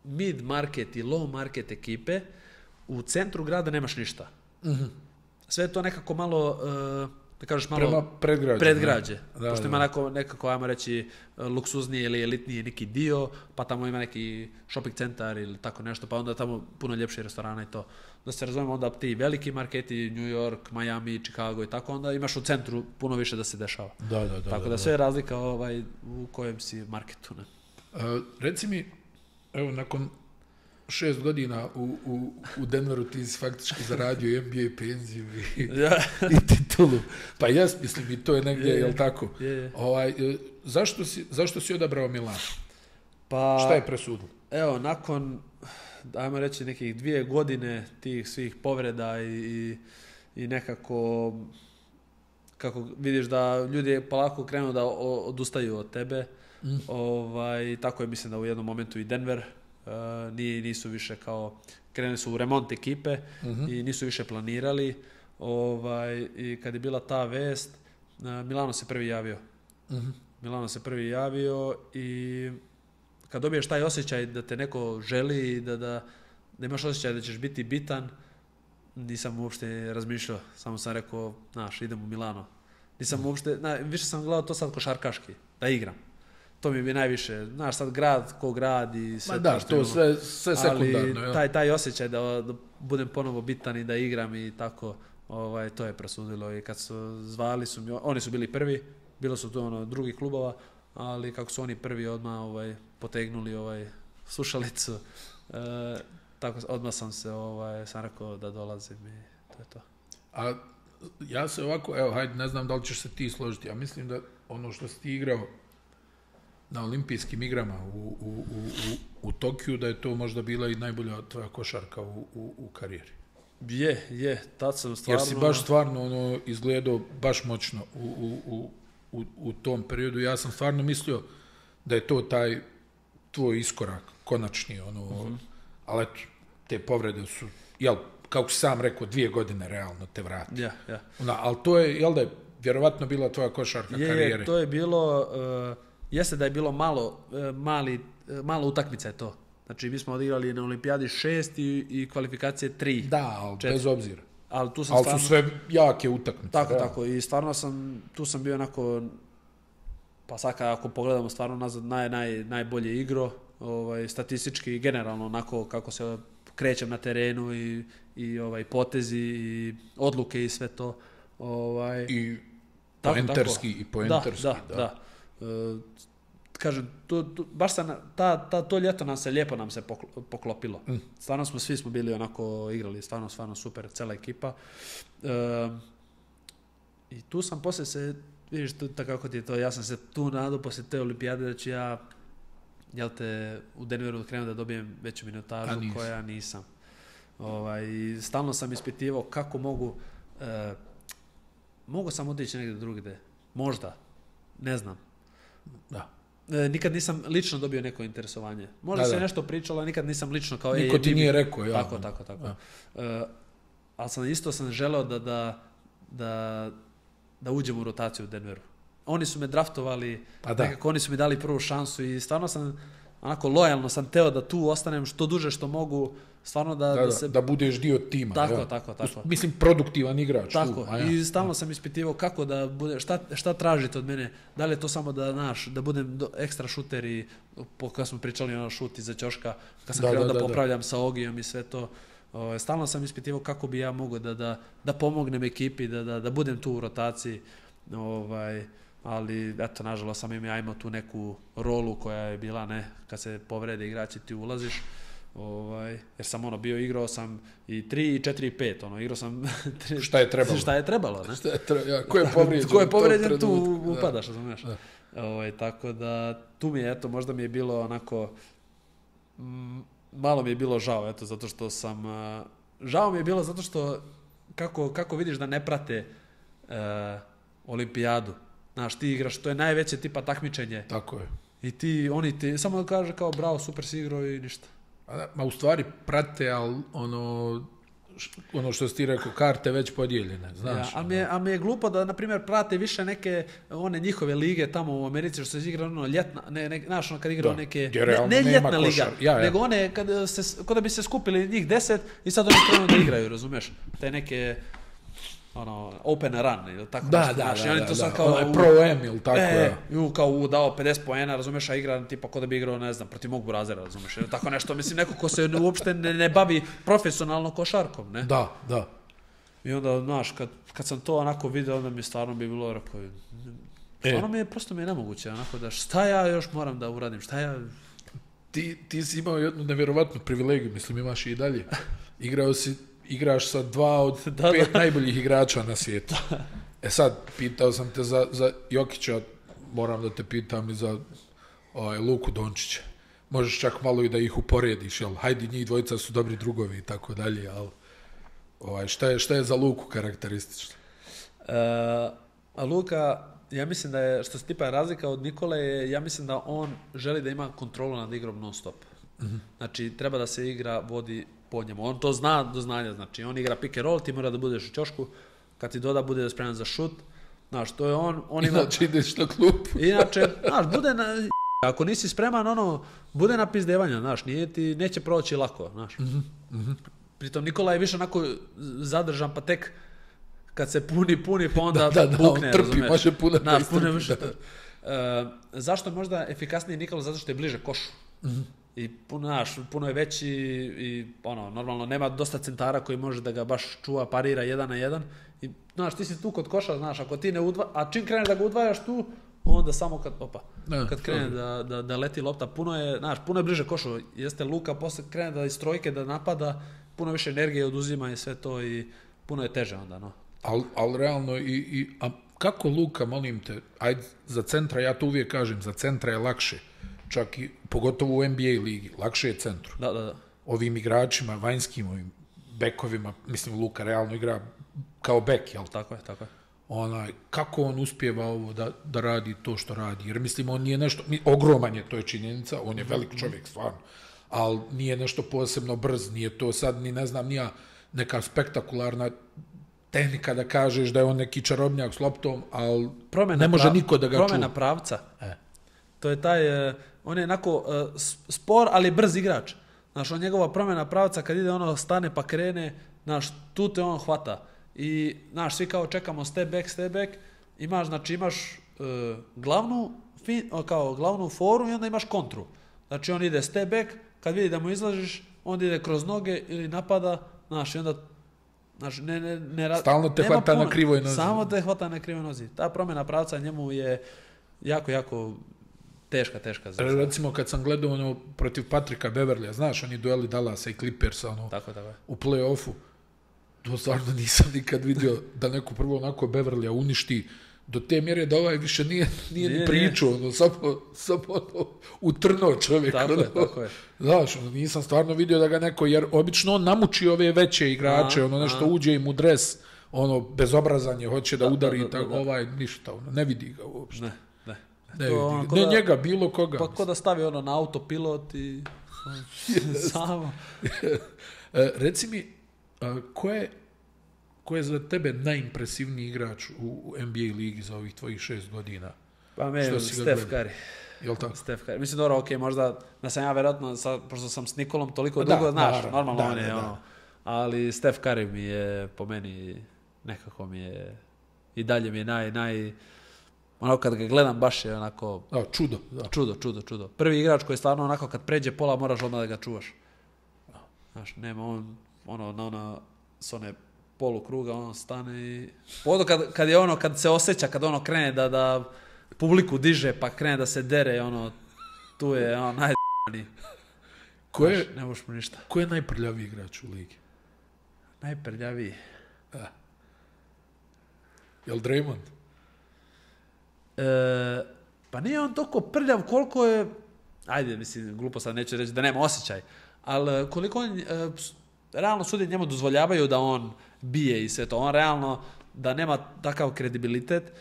mid-market i low-market ekipe u centru grada nemaš ništa. Sve je to nekako malo, da kažeš malo... Prema predgrađe. Da, pošto ima nekako, ajmo reći, luksuzniji ili elitniji neki dio, pa tamo ima neki shopping centar ili tako nešto, pa onda tamo puno ljepši restorana i to. Da se razumemo, onda ti veliki marketi, New York, Miami, Chicago i tako, onda imaš u centru puno više da se dešava. Tako da sve je razlika u kojem si marketu. Ne? Reci mi, evo, nakon 6 godina u Denveru ti si faktički zaradio NBA penziju i titulu. Pa jes, mislim, i to je negdje, jel tako? Zašto si odabrao Milan? Pa, šta je presudilo? Evo, nakon, ajmo reći, nekih 2 godine tih svih povreda i nekako, kako vidiš da ljudi polako krenu da odustaju od tebe, tako je, mislim da u jednom momentu i Denver, nisu više kao, krenuli su u remont ekipe i nisu više planirali, i kad je bila ta vest, Milano se prvi javio i kad dobiješ taj osjećaj da te neko želi, da imaš osjećaj da ćeš biti bitan, nisam uopšte razmišljao, samo sam rekao, znaš, idem u Milano. Nisam uopšte, više sam gledao to sad košarkaški, da igram. To mi bi najviše, znaš, sad grad ko grad i sve to sve sekundarno. Ali taj osjećaj da budem ponovo bitan i da igram i tako, to je presudilo. I kad su zvali, oni su bili prvi, bilo su tu drugih klubova, ali kako su oni prvi odmah potegnuli slušalicu, tako odmah sam rekao da dolazim i to je to. A ja se ovako, evo, hajde, ne znam da li ćeš se ti složiti, ja mislim da ono što si ti igrao na olimpijskim igrama u Tokiju, da je to možda bila i najbolja tvoja košarka u karijeri. Je, tad sam stvarno... Jer si baš stvarno izgledao baš moćno u tom periodu. Ja sam stvarno mislio da je to taj tvoj iskorak, konačni, ali eto, te povrede su, jel, kako si sam rekao, 2 godine realno te vrati. Ja. Ali to je, jel da je, vjerovatno bila tvoja košarka karijere? Je, to je bilo... Jeste da je bilo malo utakmica je to. Znači, mi smo odigrali na olimpijadi 6 i kvalifikacije 3. Da, ali 4. Bez obzira. Ali su sve jake utakmice. Tako. I stvarno tu sam bio onako, pa sad ako pogledamo stvarno nazad, najbolje igro, statistički i generalno onako kako se krećem na terenu i potezi i odluke i sve to. I poenterski. Da. Kažem, baš to ljeto nam se poklopilo. Stvarno svi smo bili onako igrali, stvarno super, cela ekipa. I tu sam poslije se, vidiš, kako ti je to, ja sam se tu nadao poslije te olimpijade da ću ja, u Denveru krenuo da dobijem veću minutažu koja nisam. I stalno sam ispitivao kako mogu sam otići negdje drugdje. Možda. Ne znam. Da. Nikad nisam lično dobio neko interesovanje. Možda se nešto pričalo, a nikad nisam lično kao... Niko ti nije rekao, ja. Tako. Ali isto sam želeo da uđem u rotaciju u Denveru. Oni su me draftovali, nekako oni su mi dali prvu šansu i stvarno sam, onako lojalno sam teo da tu ostanem što duže što mogu, stvarno da budeš dio tima. Tako. Mislim, produktivan igrač. Tako, i stalno sam ispitivao kako da bude, šta tražite od mene, da li je to samo da budem ekstra šuter i kada smo pričali šut iza ćoška, kad sam krenuo da popravljam sa Ogijom i sve to, stalno sam ispitivao kako bi ja mogao da pomognem ekipi, da budem tu u rotaciji, ali eto, nažalost sam ja imao tu neku rolu koja je bila, kad se povrede igrači ti ulaziš, jer sam bio, igrao sam i 3, i 4, i 5, igrao sam šta je trebalo, ne? Ko je povrijeđen tu upadaš, razumiješ? Tako da tu mi je, eto, možda mi je bilo onako, malo mi je bilo žao, eto, zato što sam, žao mi je bilo zato što kako vidiš da ne prate olimpijadu. Znaš, ti igraš, to je najveće tipa takmičenje. Tako je. I oni ti samo kaže kao bravo, super si igrao i ništa. Ma u stvari prate, ali ono što si ti rekao, karte već podijeljene, znaš. Ja, ali mi je glupo da, na primjer, prate više neke one njihove lige tamo u Americi, što se igra ljetna, znaš, kad igrao neke, ne ljetna liga, nego one kada bi se skupili njih 10 i sad oni krenu da igraju, razumeš? Te neke open run ili tako nešto. Da, kao pro-am ili tako, kao dao 50 poena, razumeš, a igra tipa ko da bi igrao, ne znam, protiv mog burazera, razumeš, ili tako nešto, mislim, neko ko se uopšte ne bavi profesionalno košarkom, ne? Da. I onda, znaš, kad sam to onako vidio, onda mi stvarno bi bilo rekao, stvarno prosto mi je nemoguće, onako da šta ja još moram da uradim, šta ja... Ti si imao jednu nevjerovatnu privilegiju, mislim, imaš i dalje. Igraš sa 2 od 5 najboljih igrača na svijetu. Sad, pitao sam te za Jokića, moram da te pitam i za Luku Dončića. Možeš čak malo i da ih uporediš, jel? Hajde, njih dvojica su dobri drugovi i tako dalje, ali šta je za Luku karakteristično? Luka, ja mislim da je, što se tipa razlika od Nikole, ja mislim da on želi da ima kontrolu nad igrom non stop. Mm-hmm. Znači, treba da se igra vodi po njemu. On to zna do znanja, znači on igra pick and roll, ti mora da budeš u ćošku, kad ti doda bude spreman za šut, znaš, to je on ima... Inače ideš na klupu. Inače, znaš, bude na... Ako nisi spreman, bude na pizdevanja, znaš, neće proći lako, znaš. Mm-hmm. Pritom Nikola je više onako zadržan, pa tek kad se puni, pa onda bukne, on trpi, može puno zašto je možda efikasniji Nikola? Zato što je bliže košu. Mm-hmm. I puno je veći i normalno nema dosta centara koji može da ga baš čuva, parira 1 na 1 i znaš, ti si tu kod koša, znaš, ako ti ne a čim kreneš da ga udvajaš tu, onda samo kad krene da leti lopta, puno je bliže košu, jeste Luka, posle krene da iz trojke da napada, puno više energije oduzima i sve to i puno je teže onda, no. Ali realno a kako Luka, molim te, ajde za centra, ja to uvijek kažem, za centra je lakše. Čak i pogotovo u NBA ligi, lakše je centru. Da. Ovim igračima, vanjskim, ovim bekovima, mislim Luka realno igra kao bek, jel? Tako je. Kako on uspijeva ovo da radi to što radi? Jer mislim, on nije nešto, ogroman je, to je činjenica, on je velik čovjek, stvarno, ali nije nešto posebno brz, nije to sad, ni ne znam, nije neka spektakularna tehnika da kažeš da je on neki čarobnjak s loptom, ali ne može niko da ga čuva. Promjena pravca. To je taj, on je onako spor, ali brz igrač. Znaš, on njegova promjena pravca kad ide stane pa krene, znaš, tu te on hvata. I, znaš, svi kao čekamo step back, imaš glavnu foru i onda imaš kontru. Znači, on ide step back, kad vidi da mu izlažiš, on ide kroz noge ili napada, znaš, i onda stalno te hvata na krivoj nozi. Samo te hvata na krivoj nozi. Ta promjena pravca njemu je jako teška. Recimo kad sam gledao protiv Patrika Beverleya, znaš, oni dueli Dallasa i Clippersa tako. U play-offu, to stvarno nisam nikad vidio da neko prvo onako Beverleya uništi do te mjere da ovaj više nije ni pričao, samo utrnuo čovjek. Tako je. Znaš, nisam stvarno vidio da ga neko, jer obično on namuči ove veće igrače, nešto uđe im u dres, bezobrazanje, hoće da udari, ovaj ništa, ne vidi ga uopšte. Ne njega, bilo koga. Pa ko da stavi na autopilot i samo. Reci mi, ko je za tebe najimpresivniji igrač u NBA ligi za ovih tvojih 6 godina? Pa meni Steph Curry. Jel tako? Steph Curry. Mislim, dobro, možda da sam ja vjerojatno, pošto sam s Nikolom toliko dugo, znaš, normalno on je ali Steph Curry mi je po meni, nekako mi je, i dalje mi je kad ga gledam baš je onako... Čudo. Čudo. Prvi igrač koji je stvarno onako kad pređe pola moraš odmah da ga čuvaš. Znaš, nema on, s one polukruga, stane i... Kad se osjeća, kad krene da publiku diže pa krene da se dere, tu je najdaniji. Ne možeš mu ništa. Ko je najprljaviji igrač u ligi? Najprljaviji? Jel Draymond? Pa nije on toliko prljav koliko je, ajde, mislim, glupo sad neću reći da nema osjećaj, ali koliko on, realno sudi njemu dozvoljavaju da on bije i sve to, on realno da nema takav kredibilitet,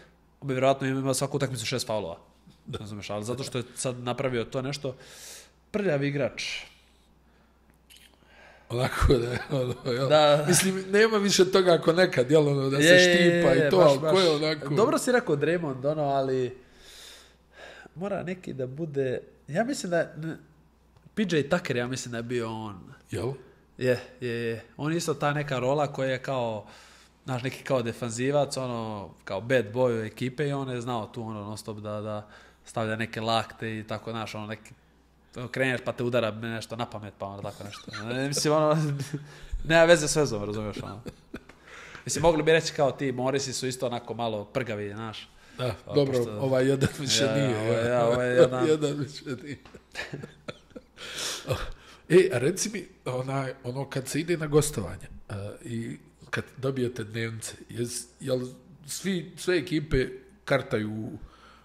on bi vjerojatno imao svaku utakmicu 6 faulova. Razumeš, ali zato što je sad napravio to nešto, prljav igrač. Onako da je, jel? Da. Mislim, nema više toga ako nekad, jel, da se štipa i to, ali ko je onako... Dobro si rekao Draymond, ali mora neki da bude, ja mislim da, PJ Tucker, ja mislim da je bio on. Jel? Je. On je isto ta neka rola koja je kao, znaš, neki kao defanzivac, kao bad boy u ekipe i on je znao tu, non stop da stavlja neke lakte i tako, znaš, neki, kreneš pa te udara nešto na pamet, pa tako nešto. Mislim, nema veze s vezom, razumiješ, Mislim, mogli bi reći kao ti, Morisi su isto onako malo prgavi, znaš. Da, dobro, pošto... ovaj jedan više nije. Ovaj jedan više nije. A reci mi, ono kad se ide na gostovanje i kad dobijete dnevnice, jel sve ekipe kartaju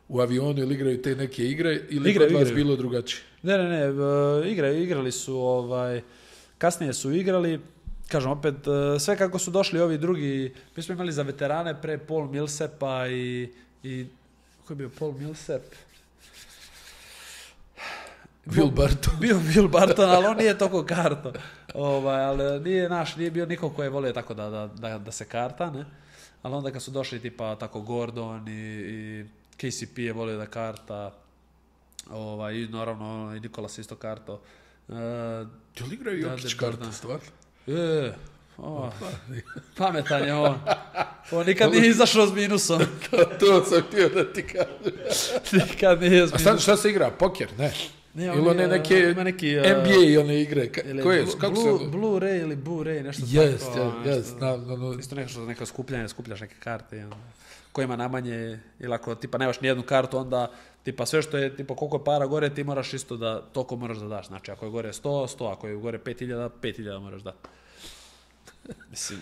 u avionu ili igraju te neke igre ili kod vas bilo drugačije? Ne, igrali su, kasnije su igrali, kažem opet, sve kako su došli ovi drugi, mi smo imali za veterane pre Paul Millsapa i ko je bio Paul Millsap? Bill Barton. Bio Bill Barton, ali on nije toliko karto. Ali nije bio niko koji je volio tako da se karta, ne? Ali onda kad su došli tipa tako Gordon i KCP je volio da karta, i naravno i Nikola se isto karto. Jel igraju Jokić karta, stvarno? Pametan je on. On nikad nije izašao s minusom. To sam htio da ti kažem. Nikad nije s minusom. A šta se igra? Poker, ne? Ili one neke NBA one igre. Koje su? Blu-ray ili Blu-ray, nešto tako. Isto neko skupljanje, skupljaš neke karte. Ko ima najmanje, ili ako tipa nemaš nijednu kartu, onda tipa sve što je, tipa koliko je para gore, ti moraš isto da, toliko moraš da daš. Znači, ako je gore 100, ako je gore 5000 moraš dati. Mislim,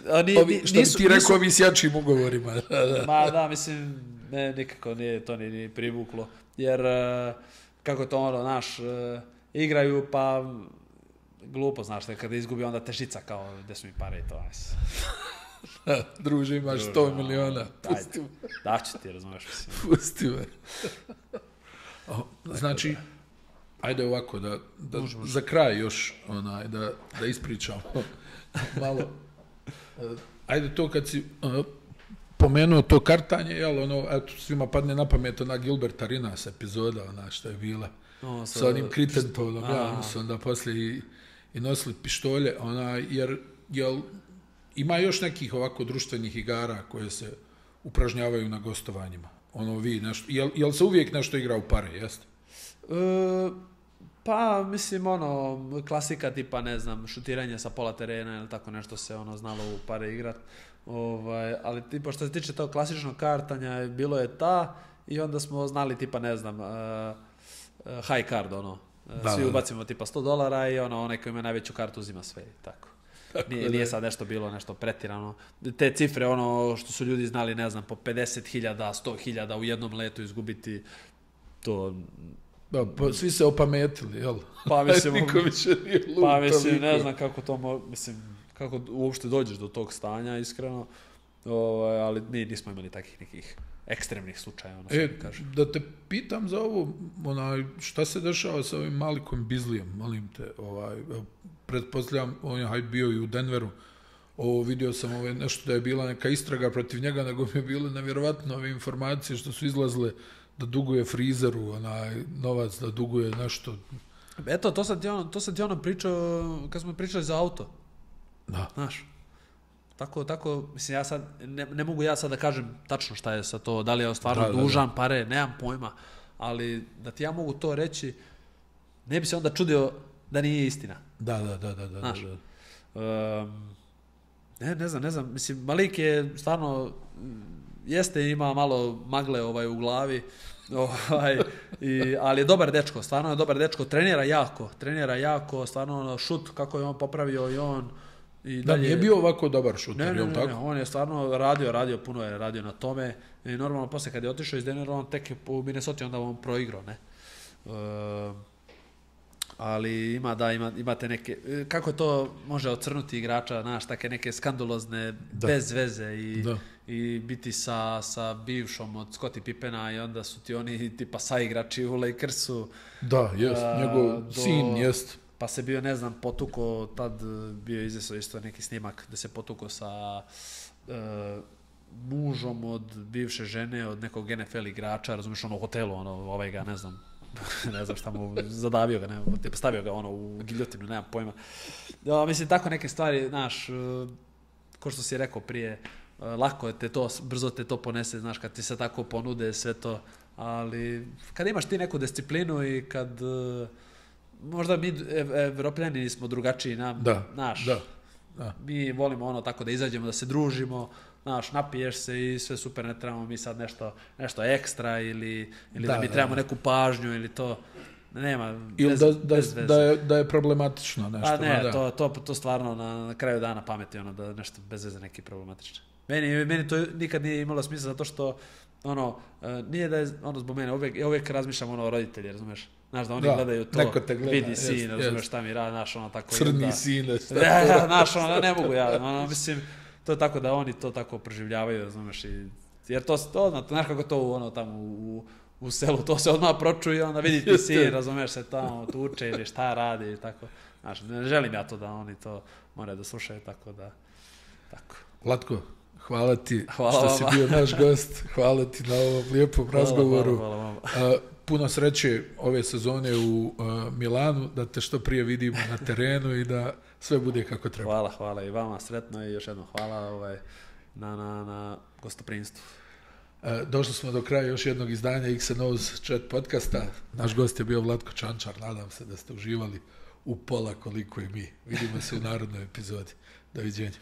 što bi ti rekao ovi s jačim ugovorima. Ma da, mislim, nikako nije to ni privuklo. Jer, kako je to igraju pa glupo, znaš, kada izgubi onda težica kao gdje su mi pare i to. Druže, imaš 100 miliona. Pusti me. Daću ti, razumiješ, mislim. Pusti me. Znači, ajde ovako, da za kraj još, da ispričamo malo. Ajde to kad si pomenuo to kartanje, jel, eto, svima padne na pamet ona Gilbert Arenas epizoda, što je bila. Sa onim Crittentonom, oni su onda poslije i nosili pištolje, jer ima još nekih ovako društvenih igara koje se upražnjavaju na gostovanjima. Vi nešto, jel se uvijek nešto igra u pare, jeste? Pa, mislim, klasika tipa, ne znam, šutiranje sa pola terena ili tako nešto se znalo u pare igrat. Ali tipa što se tiče tog klasičnog kartanja, bilo je i onda smo znali tipa, ne znam, high card, svi ubacimo tipa $100 i onaj koji ima najveću kartu uzima sve i tako. Nije sad nešto bilo pretirano. Te cifre, što su ljudi znali, ne znam, po 50.000, 100.000 u jednom letu izgubiti, to... Da, pa svi se opametili, jel? Pa mislim, niko više nije lup. Pa mislim, ne znam kako to, kako uopšte dođeš do tog stanja, iskreno, ali mi nismo imali takih nekih ekstremnih slučaja, da te pitam za ovo, šta se dešava sa ovim Malikom Beasleym, molim te, pretpostavljam, on je bio i u Denveru, vidio sam nešto da je bila neka istraga protiv njega, nego mi je bile nevjerovatno ove informacije što su izlazile da duguje frizeru, novac, da duguje nešto. Eto, to sam ti pričao, kad smo pričali za auto. Da. Znaš, tako, mislim, ja sad, ne mogu ja sad da kažem tačno šta je sa to, da li je stvarno dužan pare, nemam pojma, ali da ti ja mogu to reći, ne bi se onda čudio da nije istina. Da. Znaš, ne znam, mislim, Malik je stvarno, ima malo magle u glavi, ali je dobar dečko, stvarno je dobar dečko, trenira jako, stvarno šut, kako je on popravio i on. Da, nije bio ovako dobar šuter, jel tako? Ne, on je stvarno radio, puno je radio na tome i normalno poslije kad je otišao iz Denvera, on tek u Minnesota onda on proigrao, ne. ali imate neke, kako to može ocrnuti igrača, znaš, take neke skandalozne, bez veze i biti sa bivšom od Scottie Pippena i onda su ti oni tipa saigrači u Lakersu. Da, jest, njegov sin, jest. Pa se bio, ne znam, potuko, tad bio izvesao isto neki snimak da se potuko sa mužom od bivše žene, od nekog NFL igrača, razumiješ, u hotelu, ovaj ga, ne znam šta mu, zadavio ga, stavio ga u giljotinu, nemam pojma. Da, mislim, tako neke stvari, znaš, ko što si rekao prije, lako te to, brzo te to ponese, znaš, kad ti se tako ponude sve to, ali kad imaš ti neku disciplinu i kad možda mi Evropljani smo drugačiji, naš, mi volimo tako da izađemo, da se družimo, znaš, napiješ se i sve super, ne trebamo mi sad nešto ekstra ili da mi trebamo neku pažnju ili to, nema, bez veze. Da je problematično nešto. A ne, to stvarno na kraju dana pameti, da nešto bez veze neki problematično. Meni to nikad nije imalo smisla zato što, nije da je, zbog mene, uvijek razmišljam o roditelji, razumeš? Znaš, da oni gledaju to, vidi sin, razumeš šta mi radi, znaš, tako... Crni sine, šta to? Znaš, ne mogu ja, mislim, to je tako da oni to tako proživljavaju, razumeš, jer to, znaš kako to tamo u selu, to se odmah pročuje, onda vidi ti sin, razumeš, se tamo tuče ili šta radi i tako. Znaš, ne želim ja to da oni to moraju da slušaju, tako da, tako. Vlatko, hvala ti što si bio naš gost, hvala ti na ovom lijepom razgovoru. Hvala vam. Puno sreće ove sezone u Milanu, da te što prije vidimo na terenu i da sve bude kako treba. Hvala i vama, sretno i još jednom hvala na gostoprinstvu. Došli smo do kraja još jednog izdanja X&O's Chat podcasta. Naš gost je bio Vlatko Čančar, nadam se da ste uživali u pola koliko i mi. Vidimo se u narednoj epizodi. Doviđenja.